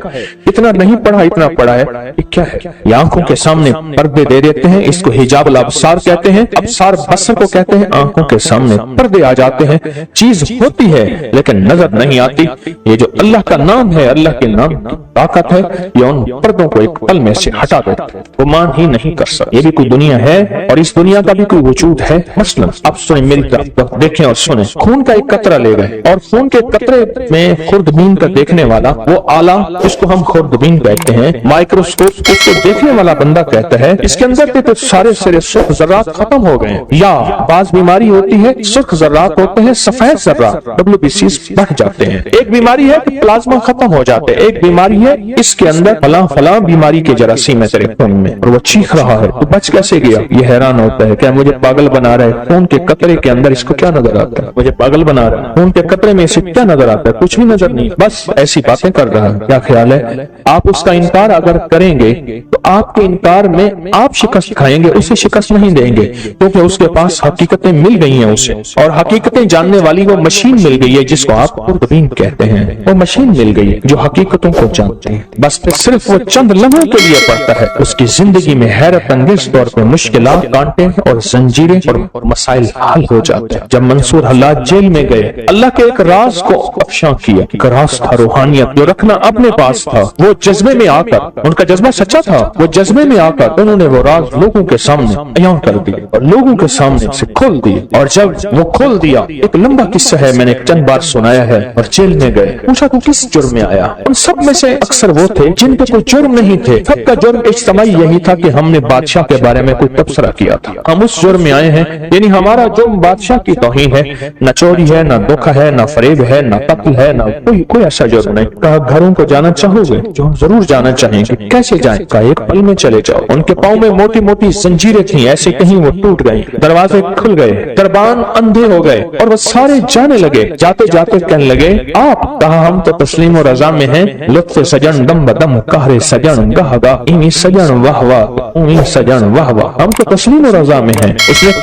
इतना नहीं पड़ा इतना पड़ा है। ये क्या है? ये आंखों के सामने पर्दे दे देते हैं, इसको हिजाब अब्सार कहते हैं, अब्सार बसर को कहते हैं। आंखों के सामने पर्दे आ जाते हैं, चीज होती है लेकिन नजर नहीं आती। ये जो अल्लाह का नाम है, अल्लाह के नाम की ताकत है, ये उन पर्दों को एक पल में से हटा देता है, वो मान ही नहीं कर सकता। ये भी कोई दुनिया है और इस दुनिया का भी कोई वजूद है। मसलन अब सुने मेरी तरफ देखें और सुने, खून का एक कतरा ले गए और खून के कतरे में खुर्दबीन का देखने वाला, वो आला जिसको हम खुर्दबीन कहते हैं, माइक्रोस्कोप, उसको देखने वाला बंदा कहता है इसके अंदर के तो सारे सिरे सुर्ख जर्रात खत्म हो गए। या बाज बीमारी होती है, सुर्ख जर्रात होते हैं, सफेद जर्रात WBCs बढ़ जाते हैं। एक बीमारी है कि प्लाज्मा खत्म हो जाते हैं, एक बीमारी है इसके अंदर फला फला बीमारी के जरासीम है तेरे खून में, और वो चीख रहा है, तो बच कैसे गया? ये हैरान होता है, क्या मुझे पागल बना रहा है? खून के कतरे के अंदर इसको क्या नजर आता है? मुझे पागल बना रहा है, खून के कतरे में इसे क्या नजर आता है? कुछ भी नजर नहीं, बस ऐसी बातें कर रहा है। क्या ख्याल है? आप उसका इनकार अगर करेंगे तो आपके इनकार में आप शिकस्त खाएंगे, उसे शिकस्त नहीं देंगे, क्योंकि उसके पास हकीकतें मिल गई हैं उसे, और हकीकतें जानने वाली वो मशीन मिल गई है जिसको आप खुर्दबीन कहते हैं। वो मशीन मिल गई है जो हकीकतों को जानते हैं, बस सिर्फ वो चंद लम्हों के लिए पड़ता है, उसकी जिंदगी में हैरत अंगेज तौर पर मुश्किलात, कांटे और जंजीरें और मसाइल हल हो जाते हैं। जब मंसूर हल्लाज जेल में गए, अल्लाह के एक राज को अफशा किया, एक राज था रूहानियत जो रखना अपने पास था। वो जज्बे में आकर, उनका जज्बा सच्चा था, वो जज्बे में आकर उन्होंने वो राज लोगों के सामने अयां कर दिए और लोगों के सामने से खोल दिए। और जब वो खोल दिया, एक लंबा किस्सा है, मैंने चंद बार सुनाया है, और जेल में गए, पूछा तू किस जुर्म में आया? उन सब में से अक्सर वो थे जिन पे कोई जुर्म नहीं थे, सबका जुर्म इज्तिमाई यही था कि हमने बादशाह के बारे में कोई तबसरा किया था, हम उस जुर्म में आए हैं, यानी हमारा जुर्म बादशाह की तौहीन है, न चोरी है, न धोखा है, न फरेब है, न कत्ल है, न कोई ऐसा जुर्म नहीं। कहा घरों को जाना चाहोगे? जो हम जरूर जाना चाहेंगे। कैसे जाएं? कहा एक पल में चले जाओ। उनके पाँव में मोटी मोटी जंजीरें थी, ऐसे कहीं वो टूट गई, दरवाजे खुल गए, दरबान अंधे हो गए, और वो सारे जाने लगे। जाते जाते कहने लगे आप? कहा हम तो तस्लीम और रजा में हैं, लुत्फ सजन दम बदम, कहरे सजन गह गह, इमी सजन वाह वाह, उमी सजन वाह वाह, हम तो तस्लीम और रजा में हैं।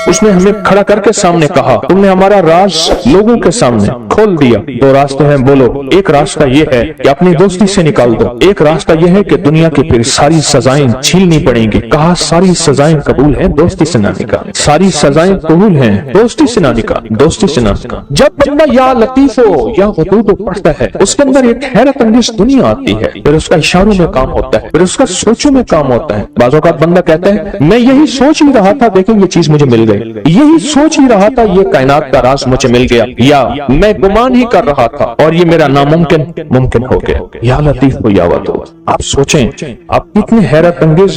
उसने हमें खड़ा करके सामने कहा, तुमने हमारा राज लोगों के सामने खोल दिया। दो रास्ते हैं, बोलो। एक रास्ता ये है कि अपनी दोस्ती से निकाल दो, एक रास्ता ये है कि दुनिया की फिर सारी सजाएं झीलनी पड़ेंगी। कहा सारी सजाएं कबूल हैं, दोस्ती से ना निकाल, सारी सजाएं कबूल हैं, दोस्ती से ना निकाल, दोस्ती से ना निकाल। जब बंदा या लतीफ हो या वदूद पढ़ता है, उसके अंदर एक हैरत अंगेज दुनिया आती है, फिर उसका इशारों में काम होता है, फिर उसका सोचों में काम होता है। बाज़ औक़ात बंदा कहता है मैं यही सोच ही रहा था, देखो ये चीज मुझे मिल गई, यही सोच ही रहा था, ये कायनात का राज मुझे मिल गया, या मैं गुमान ही कर रहा था और ये मेरा नामुमकिन मुमकिन हो गया। या लतीफ हो या वदूद। आप सोचें आप कितने हैरत अंगेज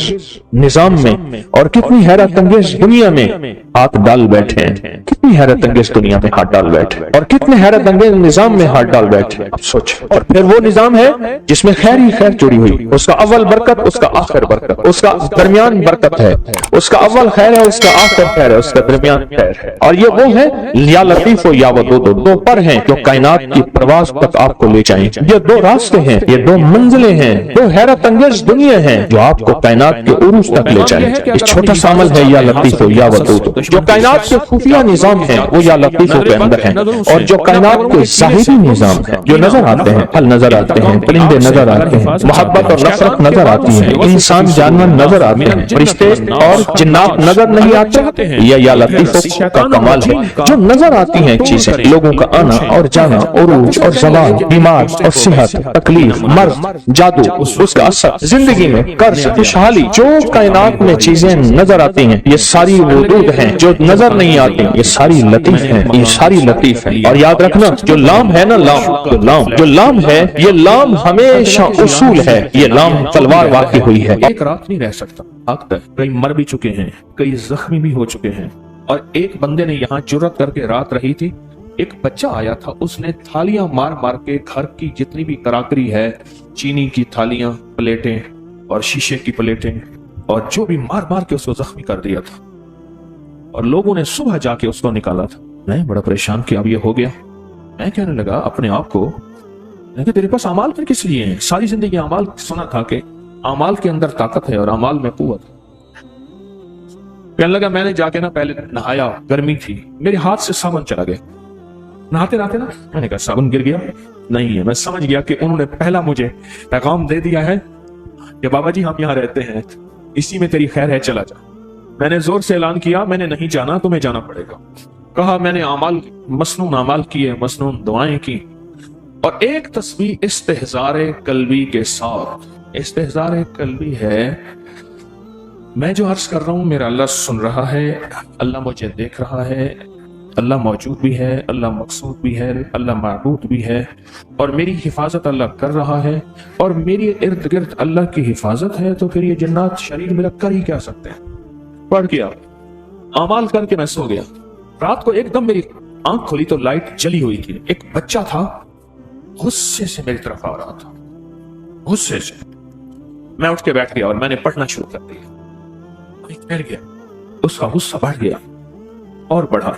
निजाम में और कितनी हैरत अंगेज दुनिया में हाथ डाल बैठे हैं, कितनी हैरत अंगेज दुनिया में हाथ डाल बैठे और कितने हैरत अंगेज निजाम में हाथ डाल बैठे। आप सोचें। और फिर वो निजाम है जिसमें खैर ही खैर जुड़ी हुई, उसका अव्वल बरकत, उसका आखिर बरकत, उसका दरमियान बरकत है, उसका अव्वल खैर है, उसका आखिर खैर है, उसका दरमियान खैर है। और ये वो है या लतीफ हो या वदूद, दो पर हैं जो कायनात की प्रवास तक आपको ले जाएंगे। ये दो रास्ते हैं, ये दो मंजिलें हैं, दो हैरत अंगेज दुनिया हैं जो आपको कायनात के उरूज तक ले जाए। ये छोटा सा अमल है या लतीफ या वदूद। जो कायनात के खुफिया निजाम है वो या लतीफों के अंदर है, और जो कायनात के ज़ाहिरी निजाम है जो नजर आते हैं, फल नजर आते हैं, परिंदे नजर आते हैं, मोहब्बत और नफरत नजर आती है, इंसान जानवर नजर आते हैं, फरिश्ते और जिन्नात नजर नहीं आते, ये या लतीफों का कमाल है। जो नजर आती हैं चीजें, लोगों का आना और जाना, उरूज और जवाल, बीमार और सेहत, तकलीफ, मर्ज, जादू, उसका असर, जिंदगी में कर्ज, खुशहाली, जो कायनात में चीजें नजर आती हैं ये सारी वजूद हैं। जो नजर नहीं आती ये सारी लतीफ हैं, ये सारी लतीफ है। और याद रखना जो लाम है ना, जो लाम है, ये लाम हमेशा उसूल है, ये लाम तलवार वाक़ई हुई है। एक रात नहीं रह सकता, अक्सर कई मर भी चुके हैं, कई जख्मी भी हो चुके हैं। और एक बंदे ने यहाँ जुर्रत करके रात रही थी, एक बच्चा आया था, उसने थालियां मार मार के घर की जितनी भी कराकरी है, चीनी की थालियां, प्लेटें और शीशे की प्लेटें और जो भी मार मार के उसको जख्मी कर दिया था। और लोगों ने सुबह जाके उसको निकाला था। मैं बड़ा परेशान कि अब ये हो गया। मैं कहने लगा अपने आप को कि तेरे पास अमाल फिर किस लिए हैं? सारी जिंदगी अमाल सुना था कि अमाल के अंदर ताकत है और अमाल में कुव्वत है। कहने लगा मैंने जाके ना पहले नहाया, गर्मी थी, मेरे हाथ से साबुन चला गया। नहाते नहाते ना मैंने कहा साबुन गिर गया नहीं है। मैं समझ गया कि उन्होंने पहला मुझे पैगाम दे दिया है कि बाबा जी हम यहाँ रहते हैं, इसी में तेरी खैर है, चला जा। मैंने जोर से ऐलान किया मैंने नहीं जाना, तुम्हें जाना पड़ेगा। कहा मैंने अमाल, मसनून अमाल किए, मसनून दुआएं की। और एक तस्वीर इस्तेहज़ारे कल्बी के साथ, इस्तेहज़ारे कल्बी है, मैं जो अर्ज कर रहा हूं मेरा अल्लाह सुन रहा है, अल्लाह मुझे देख रहा है, अल्लाह मौजूद भी है, अल्लाह मकसूद भी है, अल्लाह माबूद भी है, और मेरी हिफाजत अल्लाह कर रहा है, और मेरी इर्द गिर्द अल्लाह की हिफाजत है। तो फिर ये जन्नत शरीर में रख कर ही क्या सकते हैं। पढ़ गया, अमाल करके मैं सो गया। रात को एकदम मेरी आंख खोली तो लाइट जली हुई थी। एक बच्चा था, गुस्से से मेरी तरफ आ रहा था, गुस्से से। मैं उठ के बैठ गया और मैंने पढ़ना शुरू कर दिया। ठहर गया, उसका गुस्सा बढ़ गया और बढ़ा।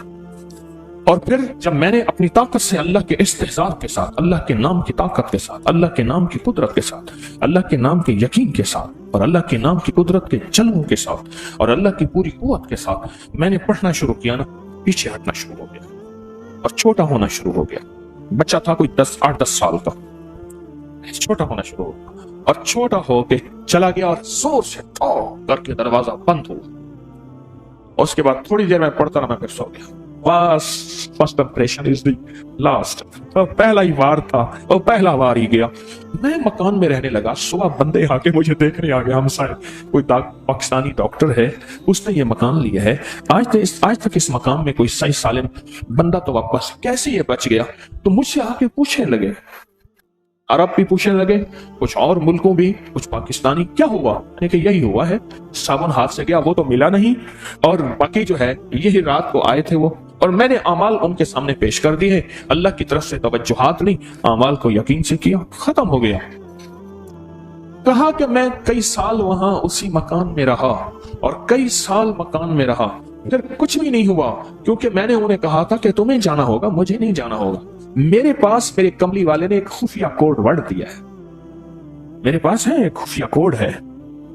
और फिर जब मैंने अपनी ताकत से अल्लाह के इस्तेहज़ार के साथ, अल्लाह के नाम की ताकत के साथ, अल्लाह के नाम की कुदरत के साथ, अल्लाह के नाम के यकीन के साथ और अल्लाह के नाम की कुदरत के जलवों के साथ और अल्लाह की पूरी कुव्वत के साथ मैंने पढ़ना शुरू किया ना, पीछे हटना शुरू हो गया और छोटा होना शुरू हो गया। बच्चा था कोई 8-10 साल का, छोटा होना शुरू हो गया और छोटा होके चला गया और जोर से करके दरवाजा बंद हुआ। उसके बाद थोड़ी देर में पढ़ता रहा, मैं फिर सो गया। बस first impression is the last. तो पहला ही वार था और पहला वार ही गया। मैं मकान में रहने लगा, सुबह बंदे आके मुझे देखने आ गया। हमसाए कोई पाकिस्तानी डॉक्टर है, उसने ये मकान लिया है, आज तक इस मकान में कोई सही सालिम बंदा तो वापस कैसे ये बच गया। तो मुझसे आके पूछने लगे, अरब भी पूछने लगे, कुछ और मुल्कों भी, कुछ पाकिस्तानी, क्या हुआ? मैंने कहा यही हुआ है, साबुन हाथ से गया, वो तो मिला नहीं, और बाकी जो है यही रात को आए थे वो, और मैंने अमाल उनके सामने पेश कर दिए। अल्लाह की तरफ से तवज्जुहात नहीं, अमाल को यकीन से किया, खत्म हो गया। कहा कि मैं कई साल वहां उसी मकान में रहा और कई साल मकान में रहा, फिर कुछ भी नहीं हुआ, क्योंकि मैंने उन्हें कहा था कि तुम्हें जाना होगा, मुझे नहीं जाना होगा। मेरे पास मेरे कमली वाले ने एक खुफिया कोड वर्ड दिया है, मेरे पास है एक खुफिया कोड है,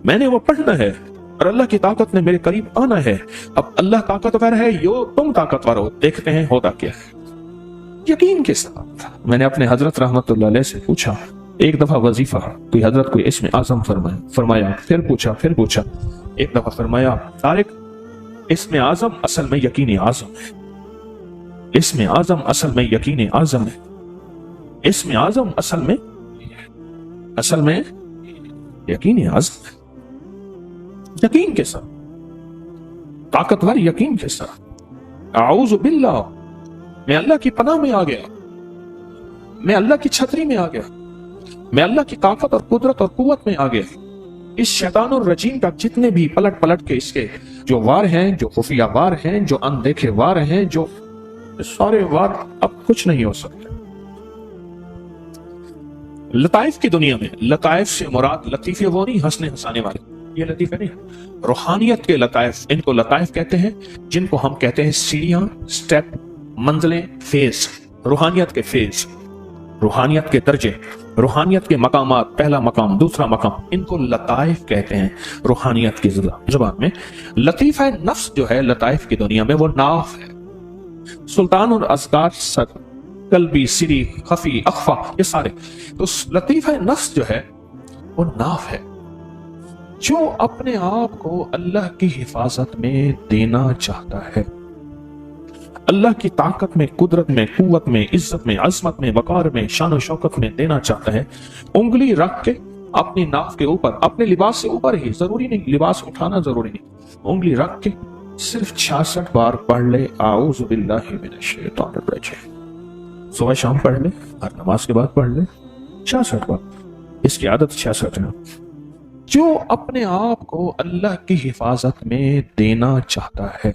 मैंने वो पढ़ना है और अल्लाह की ताकत ने मेरे करीब आना है। अब अल्लाह ताकतवर है, यो तुम ताकतवर हो, देखते हैं होता क्या है। यकीन के साथ मैंने अपने हजरत रहमतुल्लाह अलैह से पूछा, एक दफा वजीफा कोई हजरत कोई इसमें आजम फरमाया, फिर पूछा, एक दफा फरमाया तारिक इसमें आजम असल में यकीन आजम है, इसमें आजम असल में यकीन आजम है, इसमें आजम असल में यकीन आजम है। यकीन के साथ, ताकतवर यकीन के साथ, आऊज़ु बिल्लाह, मैं अल्लाह की पनाह में आ गया, मैं अल्लाह की छतरी में आ गया, मैं अल्लाह की ताकत और कुदरत और कुव्वत में आ गया। इस शैतानुर रजीम का जितने भी पलट के इसके जो वार हैं, जो खुफिया वार हैं, जो अनदेखे वार हैं, जो सारे वार अब कुछ नहीं हो सकते। लताइफ की दुनिया में, लताइफ से मुराद लतीफे वो नहीं हंसने हंसाने वाले, ये लतीफे नहीं, रूहानियत के लताइफ, इनको लताइफ कहते हैं, जिनको हम कहते हैं सीढ़ियां, स्टेप, मंजिलें, फेज, रूहानियत के फेज, रूहानियत के दर्जे, रूहानियत के मकामात, पहला मकाम, दूसरा मकाम, इनको लताइफ कहते हैं रूहानियत की जुबान में। लतीफ़ा नफ्स जो है लताइफ की दुनिया में वो नाफ है। सुल्तान और असगार, सर, कल्बी, सिरी, खफी, अखफा, ये सारे, तो लतीफ़ा नफ्स जो है वो नाफ है जो अपने आप को अल्लाह की हिफाजत में देना चाहता है, अल्लाह की ताकत में, कुदरत में, कुव्वत में, इज्जत में, अजमत में, वकार में, शान और शौकत में देना चाहता है। उंगली रख के अपनी नाफ के ऊपर, अपने लिबास से ऊपर ही, जरूरी नहीं लिबास उठाना जरूरी नहीं, उंगली रख के सिर्फ 66 बार पढ़ ले आऊज़ु बिल्लाहि मिनश शैतानिर रजीम। सुबह शाम पढ़ ले और नमाज के बाद पढ़ ले 66 बार। इसकी आदत 66 है। जो अपने आप को अल्लाह की हिफाजत में देना चाहता है,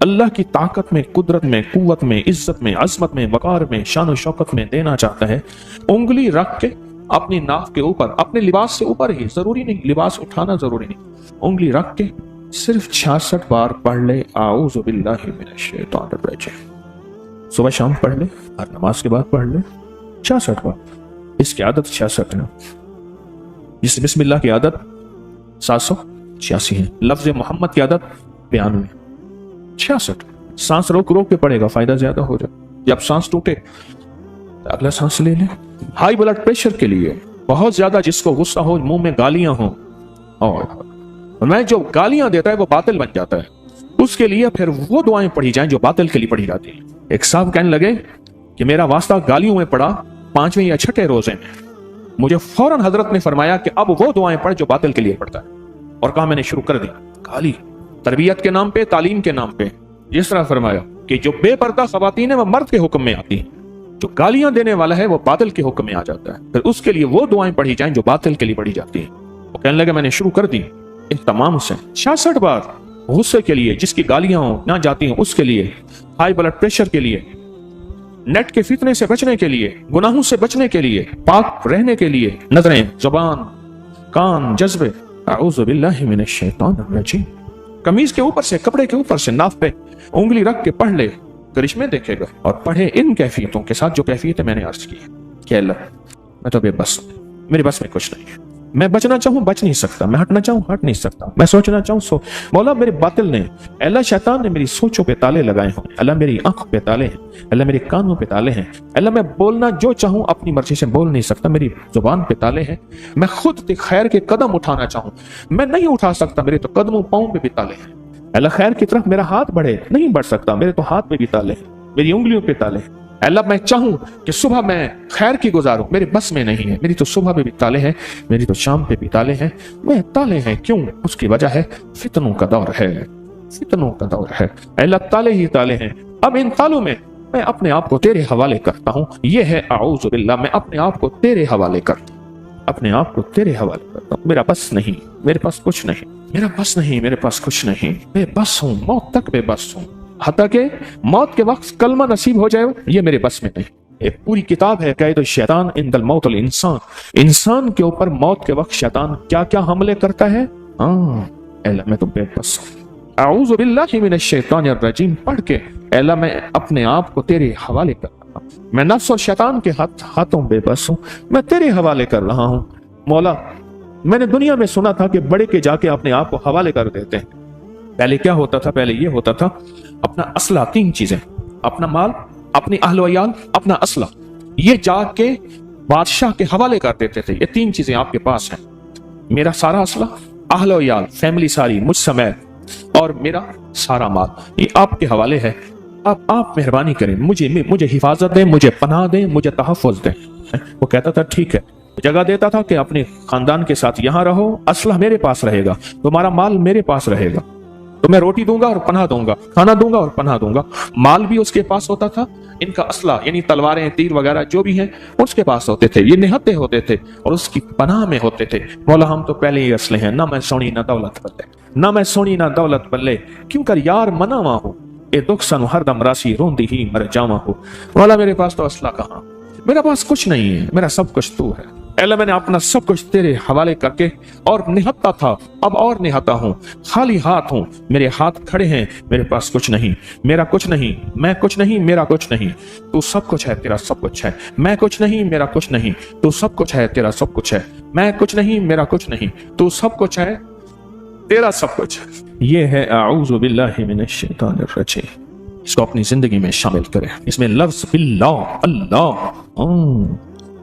अल्लाह की ताकत में, कुदरत में, कुव्वत में, इज्जत में, अजमत में, वकार में, शान और शौकत में देना चाहता है, उंगली रख के अपनी नाफ के ऊपर, अपने लिबास से ऊपर ही, जरूरी नहीं लिबास उठाना जरूरी नहीं, उंगली रख के सिर्फ 66 बार पढ़ ले आऊज़ु बिल्लाहि मिनश शैतानिर रजीम। सुबह शाम पढ़ ले और नमाज के बाद पढ़ ले 66 बार। इसकी आदत 66 है। इस बिस्मिल्लाह की आदत 786 है। लफ्ज मोहम्मद की आदत 92, 66। सांस रोक रोक के पड़ेगा, फायदा ज्यादा हो जाए। जब सांस टूटे तो अगला सांस ले ले। हाई ब्लड प्रेशर के लिए बहुत ज्यादा जिसको गुस्सा हो, मुंह में गालियां हो, और मैं जो गालियां देता है वो बातिल बन जाता है, उसके लिए फिर वो दुआएं पढ़ी जाएं जो बातिल के लिए पढ़ी जाती है। एक साहब कहने लगे कि मेरा वास्ता गालियों में पड़ा 5वें या 6ठे रोजे में। मुझे फौरन हजरत ने फरमाया कि अब वो दुआएं पढ़ जो बातिल के लिए पढ़ता है, और कहा मैंने शुरू कर दी। गाली तरबियत के नाम पे, तालीम के नाम पे। इस तरह फरमाया कि जो बेपर्दा खवातीन है वो मर्द के हुक्म में आती है, जो गालियां देने वाला है वो बातिल के हुक्म में आ जाता है। फिर उसके लिए वो दुआएं पढ़ी जाएं जो बातिल के लिए पढ़ी जाती है। वो कहने लगे मैंने शुरू कर दी इन तमाम से 66 बार। गुस्से के लिए, जिसकी गालियां ना जाती हैं उसके लिए, हाई ब्लड प्रेशर के लिए, नेट के फितने से बचने के लिए, गुनाहों से बचने के लिए, पाक रहने के लिए, नजरें, जुबान, कान, जज्बे, आऊज़ु बिल्लाहि मिनश शैतानिर रजीम। कमीज के ऊपर से, कपड़े के ऊपर से नाफ पे उंगली रख के पढ़ ले, करिश्मे देखेगा। और पढ़े इन कैफियतों के साथ जो कैफियतें मैंने अर्ज की है कि अल्लाह मैं तो बेबस हूं, मेरे बस में कुछ नहीं है, मैं बचना चाहूं बच नहीं सकता, मैं हटना चाहूं हट नहीं सकता, मैं सोचना चाहूं सो मौला मेरे बातिल ने, अल्लाह शैतान ने मेरी सोचों पे ताले लगाए हों, अल्लाह मेरी आंखों पे ताले हैं, अल्लाह मेरे कानों पे ताले हैं, अल्लाह मैं बोलना जो चाहूं अपनी मर्जी से बोल नहीं सकता, मेरी जुबान पे ताले हैं, मैं खुद खैर के कदम उठाना चाहूं मैं नहीं उठा सकता, मेरे तो कदमों पाँव पे भी ताले हैं। अल्लाह खैर की तरफ मेरा हाथ बढ़े नहीं बढ़ सकता, मेरे तो हाथ पे भी ताले हैं, मेरी उंगलियों पे ताले हैं। अल्लाह मैं चाहूं कि सुबह मैं खैर की गुजारूं, मेरे बस में नहीं है, मेरी तो सुबह पे भी ताले हैं, मेरी तो शाम पे भी ताले हैं। मैं ताले हैं क्यों? उसकी वजह है फितनों का दौर है, फितनों का दौर है। अल्लाह ताले ही ताले हैं। अब इन तालों में मैं अपने आप को तेरे हवाले करता हूं। ये है आऊज़ु बिल्लाह, मैं अपने आप को तेरे हवाले करता हूं, अपने आप को तेरे हवाले करता हूं। मेरा बस नहीं, मेरे पास कुछ नहीं, मेरा बस नहीं, मेरे पास कुछ नहीं, बेबस हूं, मौत तक बेबस हूं। हत्ता के मौत के वक्त कलमा नसीब हो जाए ये मेरे बस में नहीं। एक पूरी किताब है कैद शैतान इंदल मौत अल इंसान, इंसान के ऊपर मौत के वक्त शैतान क्या क्या हमले करता है। अल्लाह मैं तो बेबस हूं। आऊज़ु बिल्लाहि मिनश शैतानिर रजीम पढ़ के अल्लाह मैं अपने आप को तेरे हवाले कर रहा हूं। मैं नफ्स और शैतान के हाथों बेबस हूं, मैं तेरे हवाले कर रहा हूं। मौला मैंने दुनिया में सुना था कि बड़े के जाके अपने आप को हवाले कर देते हैं। पहले क्या होता था? पहले ये होता था अपना असला, 3 चीजें, अपना माल, अपनी अहल व इयाल, अपना असला, ये जाके बादशाह के हवाले कर देते थे। ये 3 चीजें आपके पास हैं, मेरा सारा असला, अहल व इयाल, फैमिली सारी मुझ समेत, और मेरा सारा माल, ये आपके हवाले है। अब आप मेहरबानी करें, मुझे हिफाजत दें, मुझे पनाह दें, मुझे तहफ़्फ़ुज़ दें। वो कहता था ठीक है, जगह देता था कि अपने खानदान के साथ यहां रहो, असला मेरे पास रहेगा, तुम्हारा माल मेरे पास रहेगा, तो मैं रोटी दूंगा और पनाह दूंगा, खाना दूंगा और पनाह दूंगा। माल भी उसके पास होता था, इनका असला यानी तलवारें, तीर वगैरह जो भी हैं उसके पास होते थे, ये निहत्ते होते थे और उसकी पनाह में होते थे। मौला हम तो पहले ही असले हैं, ना मैं सोनी ना दौलत बल्ले, ना मैं सोनी ना दौलत बल्ले, क्यों कर यार मनावा हो, ए दुख सनु हरदम राशि रोंदी ही मर जावा हो। मौला मेरे पास तो असला कहाँ, मेरा पास कुछ नहीं है, मेरा सब कुछ तू है। अल्लाह मैंने अपना सब कुछ तेरे हवाले करके और निहत्ता था, अब और निहत्ता हूँ, खाली हाथ हूँ, मेरे हाथ खड़े हैं, मेरे पास कुछ नहीं, मेरा कुछ नहीं, मैं कुछ नहीं, मेरा कुछ नहीं, तू सब कुछ है, तेरा सब कुछ है, मैं कुछ नहीं, मेरा कुछ नहीं, तू सब कुछ है, तेरा सब कुछ है, मैं कुछ नहीं, मेरा कुछ नहीं, तू सब कुछ है, तेरा सब कुछ है। ये है अऊज़ु बिल्लाहि मिनश शैतानिर रजीम। इसको अपनी जिंदगी में शामिल करें। इसमें लफ्ज़ बिल्लाह, अल्लाह,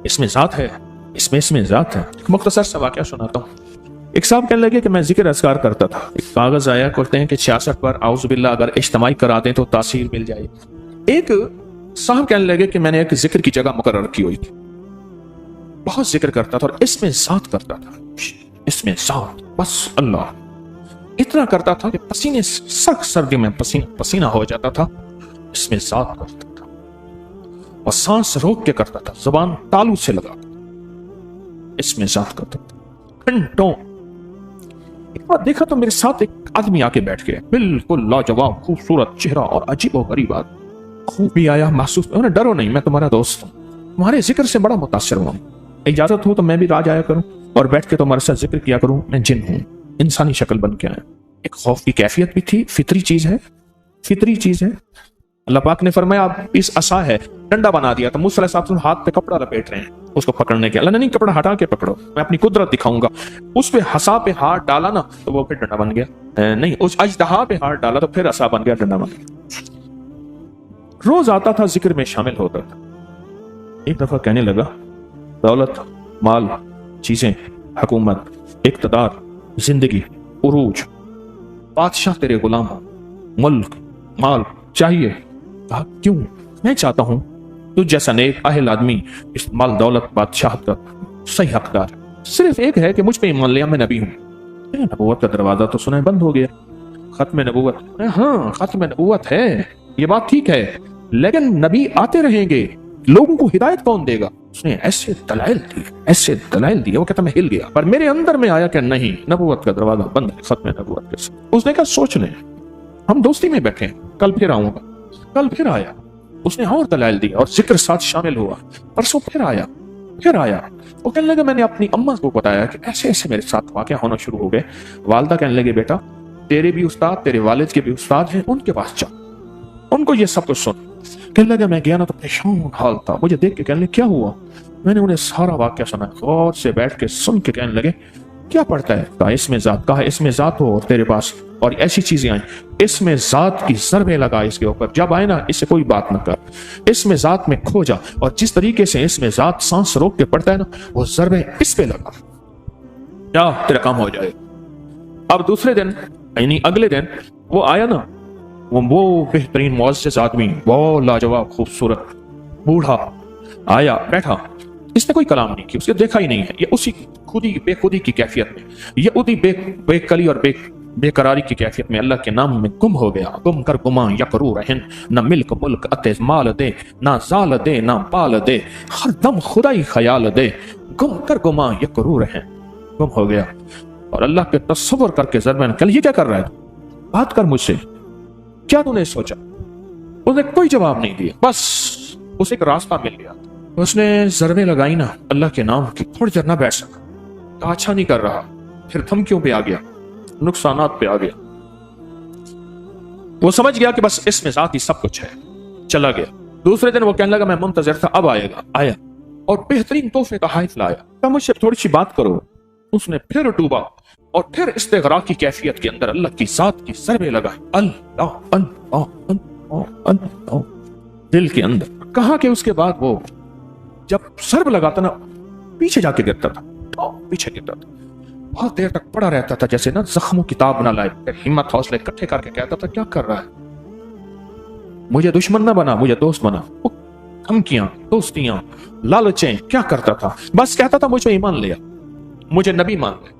इसमें ज़ात है, इसमें ज़ात है। एक मुख्तसर सा वाक़या सुनाता हूँ। एक साहब कहने लगे कि मैं जिक्र अस्कार करता था, एक कागज़ आया, कहते हैं कि 66 पर आउज़ बिल्लाह अगर इज्तिमाई करा दें तो तासीर मिल जाए। एक साहब कहने लगे कि मैंने एक जिक्र की जगह मुकर्रर की हुई थी, बहुत जिक्र करता था और इसमें ज़ात करता था, इसमें ज़ात, बस अल्लाह इतना करता था कि पसीने, सख्त सर्दी में पसीना पसीना हो जाता था, इसमें ज़ात करता था और सांस रोक के करता था, जुबान तालू से लगा, इसमें ज़ात करता था घंटों। एक बार देखा तो मेरे साथ एक आदमी आके बैठ गया, बिल्कुल लाजवाब, खूबसूरत चेहरा और अजीब और गरीब आदमी। खूबी आया महसूस, उन्हें डरो नहीं, मैं तुम्हारा दोस्त हूँ, तुम्हारे जिक्र से बड़ा मुतासिर हुआ, इजाजत हो तो मैं भी राज आया करूं और बैठ के तुम्हारे साथ जिक्र किया करूं, मैं जिन हूं, इंसानी शक्ल बन के आया। एक खौफ की कैफियत भी थी, फितरी चीज है, फितरी चीज है। अल्लाह पाक ने फरमाया आप इस असा है, डंडा बना दिया, तो मूसा अलैहिस्सलाम हाथ पे कपड़ा लपेट रहे हैं उसको पकड़ने के। अल्लाह ने नहीं, कपड़ा हटा के पकड़ो, मैं अपनी कुदरत दिखाऊंगा। उस पे हसा पे हाथ डाला ना तो वो फिर डंडा बन गया, नहीं उस अजदहा पे हाथ डाला तो फिर असा बन गया, डंडा बन गया। रोज आता था, जिक्र में शामिल होता था। एक दफा कहने लगा दौलत, माल, चीजें, हुकूमत, इक्तदार, जिंदगी, उरूज, बादशाह तेरे गुलाम हो, मुल्क, माल चाहिए। कहा क्यों? मैं चाहता हूं तुझ जैसा नेक अहल आदमी इस माल दौलत बादशाह का सही हकदार। सिर्फ एक है कि मुझ पे ईमान लिया, मैं नबी हूं। नबूवत का दरवाजा तो सुना बंद हो गया, खत्म नबूवत, हाँ खत्म नबूवत है, ये बात ठीक है, लेकिन नबी आते रहेंगे, लोगों को हिदायत कौन देगा? उसने ऐसे दलाइल दिए, ऐसे दलाइल दिए, वो कहता मैं हिल गया, पर मेरे अंदर में आया कि नहीं, नबूवत का दरवाजा बंद है, खत्म नबूवत के साथ। उसने कहा सोच लें, हम दोस्ती में बैठे हैं, कल फिर आऊंगा। कल फिर आया, उसने और दलाइल दिया और जिक्र साथ शामिल हुआ। परसों फिर आया, फिर आया, वो कहने लगे मैंने अपनी अम्मा को बताया कि ऐसे ऐसे मेरे साथ वाकया होना शुरू हो गए। वालदा कहने लगे बेटा तेरे भी उस्ताद, तेरे वालिद के भी उस्ताद हैं, उनके पास जा, उनको ये सब कुछ सुन। कहने लगा मैं गया ना तो परेशान हाल था, मुझे देख के कहने लगे क्या हुआ? मैंने उन्हें सारा वाकया सुना, गौर से बैठ के सुन के कहने लगे क्या पढ़ता है? कहा इसमें जात, कहा इसमें जात हो और तेरे पास और ऐसी चीजें आई, इसमें जात की ज़रबे लगा इसके ऊपर, जब आए ना इससे कोई बात ना कर, इसमें जात में खो जा, और जिस तरीके से इसमें जात सांस रोक के पड़ता है ना, वो ज़रबे इस पे लगा, जा तेरा काम हो जाए। अब दूसरे दिन यानी अगले दिन वो आया ना, वो बेहतरीन मुअज़्ज़िज़ आदमी, वो लाजवाब खूबसूरत बूढ़ा आया, बैठा, इसने कोई कलाम नहीं किया, उसने देखा ही नहीं है, ये उसी खुदी बेखुदी की कैफियत में, ये उदी बेकली और बेकरारी की कैफियत में अल्लाह के नाम में गुम हो गया। गुम कर गुमा यकरू रहन, न मिल्क मुल्क अते माल दे, ना जाल दे ना पाल दे, हर दम खुदाई ख्याल दे, गुम कर गुमा यकरू रहन, गुम हो गया। और अल्लाह के तस्वर करके ज़रबन कल ये क्या कर रहा है, बात कर मुझसे, क्या तूने सोचा? उसने कोई जवाब नहीं दिया, बस उसे एक रास्ता मिल गया। उसने ज़रबे लगाई ना अल्लाह के नाम की, थोड़ी देर ना बैठ सका, कहा अच्छा नहीं कर रहा, फिर धमकियों पे आ गया, नुकसानात पे आ गया। वो समझ गया कि बस इसमें ज़ात ही सब कुछ है, चला गया। दूसरे दिन वो कहने लगा मैं मुंतज़िर था, अब आएगा, आया और बेहतरीन तोहफे का हाइफ लाया, क्या मुझसे थोड़ी सी बात करो। उसने फिर डूबा और फिर इस्तिग़राक़ की कैफियत के अंदर अल्लाह की ज़ात की ज़रबे लगाए, अल्लाह अल्लाह अल्लाह अल्लाह दिल के अंदर। कहा कि उसके बाद वो जब सर्ब लगाता ना पीछे जाके गिरता था, तो पीछे गिरता था, बहुत देर तक पड़ा रहता था, जैसे ना जख्मों किताब ना लाए, फिर हिम्मत हौसले इकट्ठे करके कहता था क्या कर रहा है, मुझे दुश्मन ना बना, मुझे दोस्त बना। वो धमकियां, दोस्तियां, लालचें क्या करता था, बस कहता था मुझे ईमान लिया, मुझे नबी मान ले,